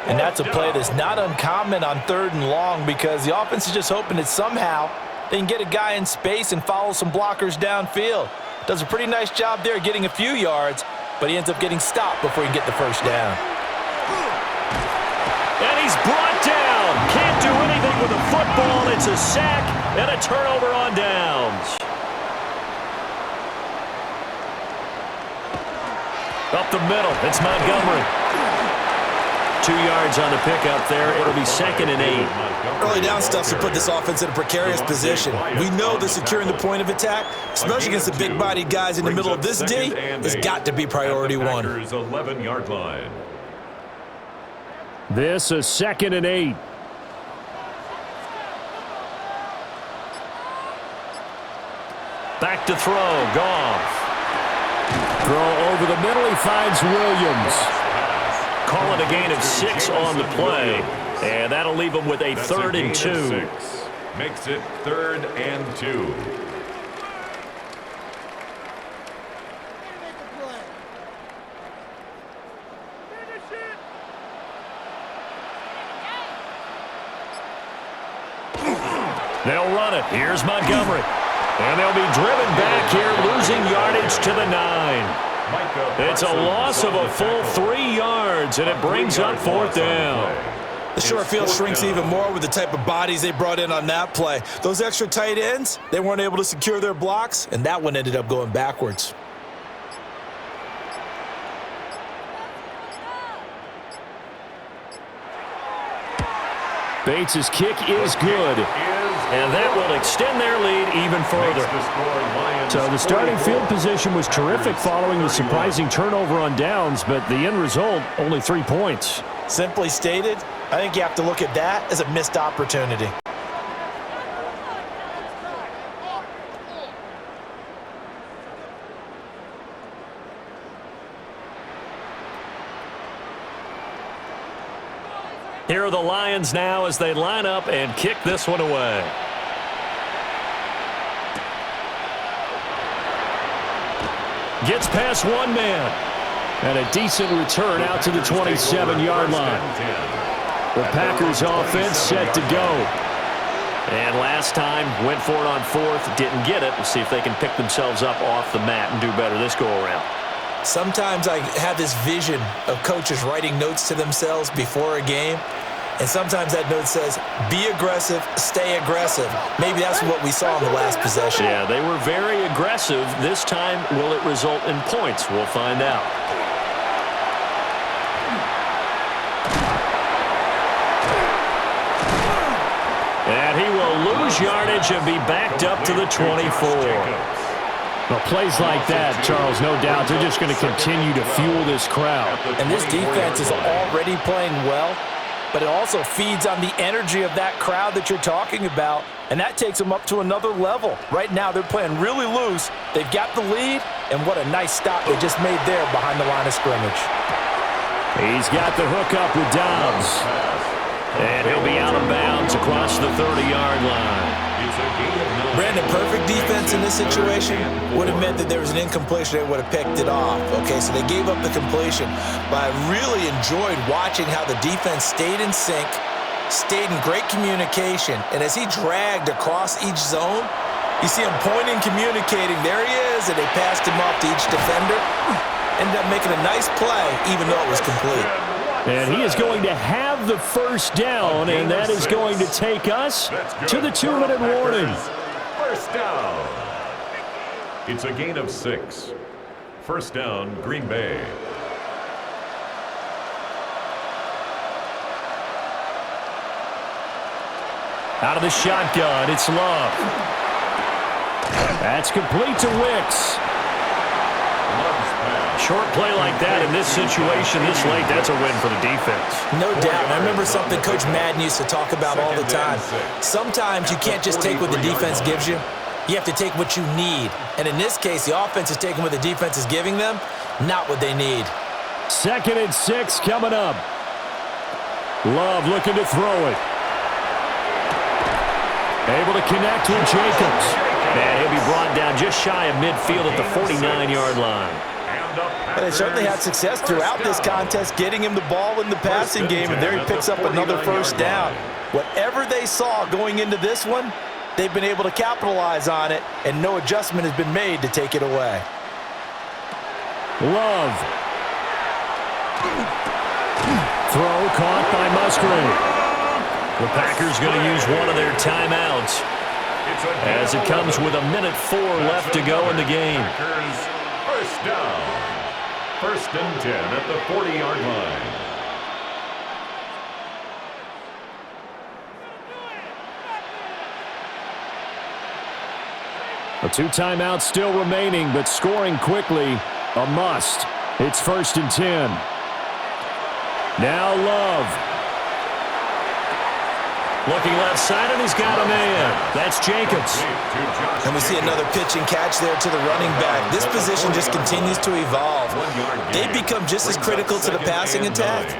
S4: And that's a play that's not uncommon on 3rd and long because the offense is just hoping that somehow they can get a guy in space and follow some blockers downfield. Does a pretty nice job there getting a few yards, but he ends up getting stopped before he can get the 1st down.
S1: And he's brought down. Can't do anything with a football. It's a sack and a turnover on downs. Up the middle, it's Montgomery. 2 yards on the pickup there. It'll be 2nd and 8.
S3: Early down stuff to put this offense in a precarious position. We know that securing the point of attack, especially against the big-bodied guys in the middle of this D, has got to be priority 1.
S2: 11-yard line.
S5: This is 2nd and 8.
S1: Back to throw, Goff.
S5: Throw over the middle, he finds Williams.
S1: Call it a gain of 6 on the play, and that'll leave them with a 3rd and 2.
S2: Makes it 3rd and 2.
S1: They'll run it. Here's Montgomery. And they'll be driven back here, losing yardage to the 9. It's a loss of a full 3 yards, and it brings up 4th down.
S3: The short field shrinks even more with the type of bodies they brought in on that play. Those extra tight ends, they weren't able to secure their blocks, and that one ended up going backwards.
S5: Bates' kick is good.
S1: And that will extend their lead even further.
S5: So the starting field position was terrific following the surprising turnover on downs, but the end result, only 3 points.
S4: Simply stated, I think you have to look at that as a missed opportunity.
S1: Here are the Lions now as they line up and kick this one away. Gets past 1 man.
S5: And a decent return out to the 27-yard line. The Packers offense set to go.
S1: And last time, went for it on 4th, didn't get it. We'll see if they can pick themselves up off the mat and do better this go-around.
S3: Sometimes I have this vision of coaches writing notes to themselves before a game, and sometimes that note says, be aggressive, stay aggressive. Maybe that's what we saw in the last possession.
S1: Yeah, they were very aggressive. This time, will it result in points? We'll find out. And he will lose yardage and be backed up to the 24.
S5: Well, plays like that, Charles, no doubt, they're just going to continue to fuel this crowd.
S4: And this defense is already playing well, but it also feeds on the energy of that crowd that you're talking about, and that takes them up to another level. Right now, they're playing really loose. They've got the lead, and what a nice stop they just made there behind the line of scrimmage.
S5: He's got the hook up with Dobbs.
S1: And he'll be out of bounds across the 30-yard line.
S2: It's a gain of 9.
S3: Brandon, perfect defense in this situation would have meant that there was an incompletion. They would have picked it off. Okay, so they gave up the completion. But I really enjoyed watching how the defense stayed in sync, stayed in great communication, and as he dragged across each zone, you see him pointing, communicating. There he is, and they passed him off to each defender. Ended up making a nice play, even though it was complete.
S1: And he is going to have the first down, and that is going to take us to the 2-minute warning.
S2: First down. It's a gain of 6. First down, Green Bay.
S1: Out of the shotgun, it's Love. That's complete to Wicks. Short play like that in this situation this late, that's a win for the defense.
S3: No doubt. I remember something Coach Madden used to talk about all the time. Sometimes you can't just take what the defense gives you. You have to take what you need. And in this case, the offense is taking what the defense is giving them, not what they need.
S1: 2nd and 6 coming up. Love looking to throw it. Able to connect with Jacobs. And he'll be brought down just shy of midfield at the 49-yard line.
S4: But they certainly had success throughout this contest getting him the ball in the passing game, and there he picks up another first down. Whatever they saw going into this one, they've been able to capitalize on it, and no adjustment has been made to take it away.
S1: Love. Throw caught by Musgrave. The Packers going to use one of their timeouts as it comes with 1:04 left to go in the game.
S2: First down. 1st and 10 at the 40-yard line.
S1: The 2 timeouts still remaining, but scoring quickly, a must. It's 1st and 10. Now Love. Looking left side, and he's got a man. That's Jacobs.
S3: And we see another pitch and catch there to the running back. This position just continues to evolve. They become just as critical to the passing attack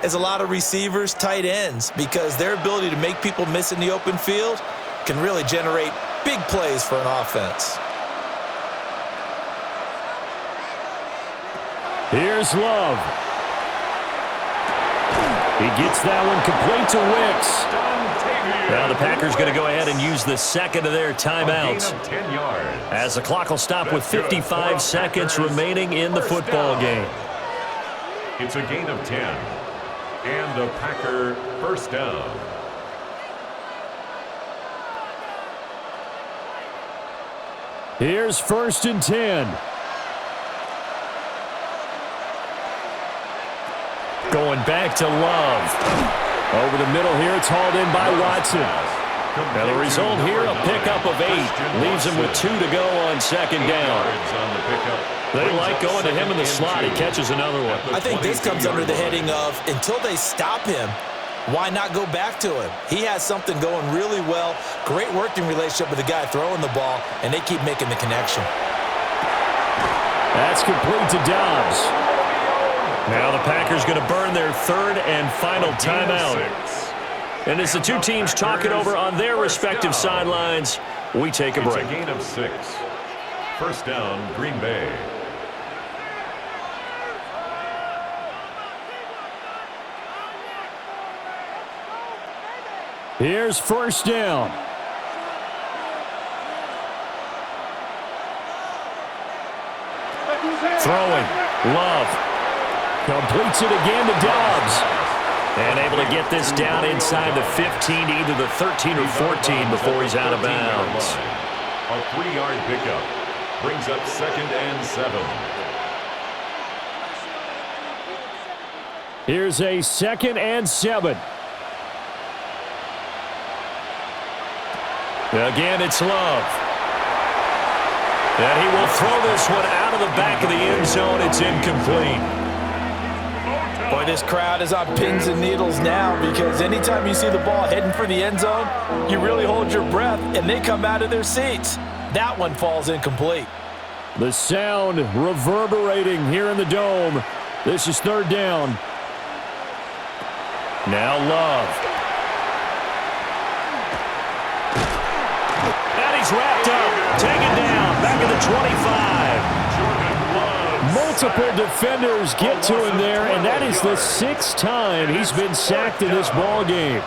S3: as a lot of receivers, tight ends, because their ability to make people miss in the open field can really generate big plays for an offense.
S1: Here's Love. He gets that one complete to Wicks. Now the Packers going to go ahead and use the 2nd of their timeouts as the clock will stop with 55 seconds remaining in the football game.
S2: It's a gain of 10 and a Packer first down.
S1: Here's 1st and 10. Going back to Love. Over the middle here, it's hauled in by Watson. Now the result here, a pickup of 8. Leaves him with 2 to go on 2nd down. They like going to him in the slot. He catches another one.
S3: I think this comes under the heading of, until they stop him, why not go back to him? He has something going really well. Great working relationship with the guy throwing the ball, and they keep making the connection.
S1: That's complete to Dobbs. Now the Packers going to burn their 3rd and final timeout. And as the two teams talk it over on their respective sidelines, we take a break.
S2: It's a gain of 6. First down, Green Bay.
S1: Here's 1st down. Throwing. Love. Completes it again to Dobbs. And able to get this down inside the 15 to either the 13 or 14 before he's out of bounds.
S2: A 3-yard pickup brings up 2nd and 7.
S1: Here's a 2nd and 7. Again, it's Love. And he will throw this one out of the back of the end zone. It's incomplete.
S4: Boy, this crowd is on pins and needles now, because anytime you see the ball heading for the end zone, you really hold your breath, and they come out of their seats. That one falls incomplete.
S1: The sound reverberating here in the dome. This is 3rd down. Now Love. And he he's wrapped up, taken down, back at the 25.
S5: Multiple defenders get to him there, and that is the 6th time he's been sacked in this ball game.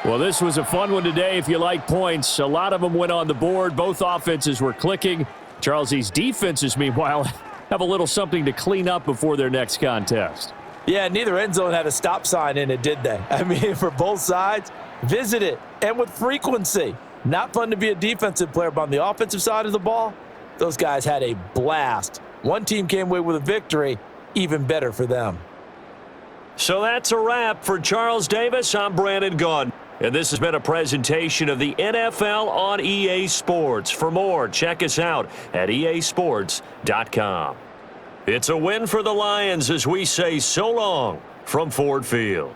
S5: Well, this was a fun one today if you like points. A lot of them went on the board. Both offenses were clicking. Charles, these defenses, meanwhile, have a little something to clean up before their next contest.
S4: Yeah, neither end zone had a stop sign in it, did they? I mean, for both sides, visit it, and with frequency. Not fun to be a defensive player, but on the offensive side of the ball, those guys had a blast. One team came away with a victory, even better for them.
S1: So that's a wrap for Charles Davis. I'm Brandon Gaudin. And this has been a presentation of the NFL on EA Sports. For more, check us out at easports.com. It's a win for the Lions as we say so long from Ford Field.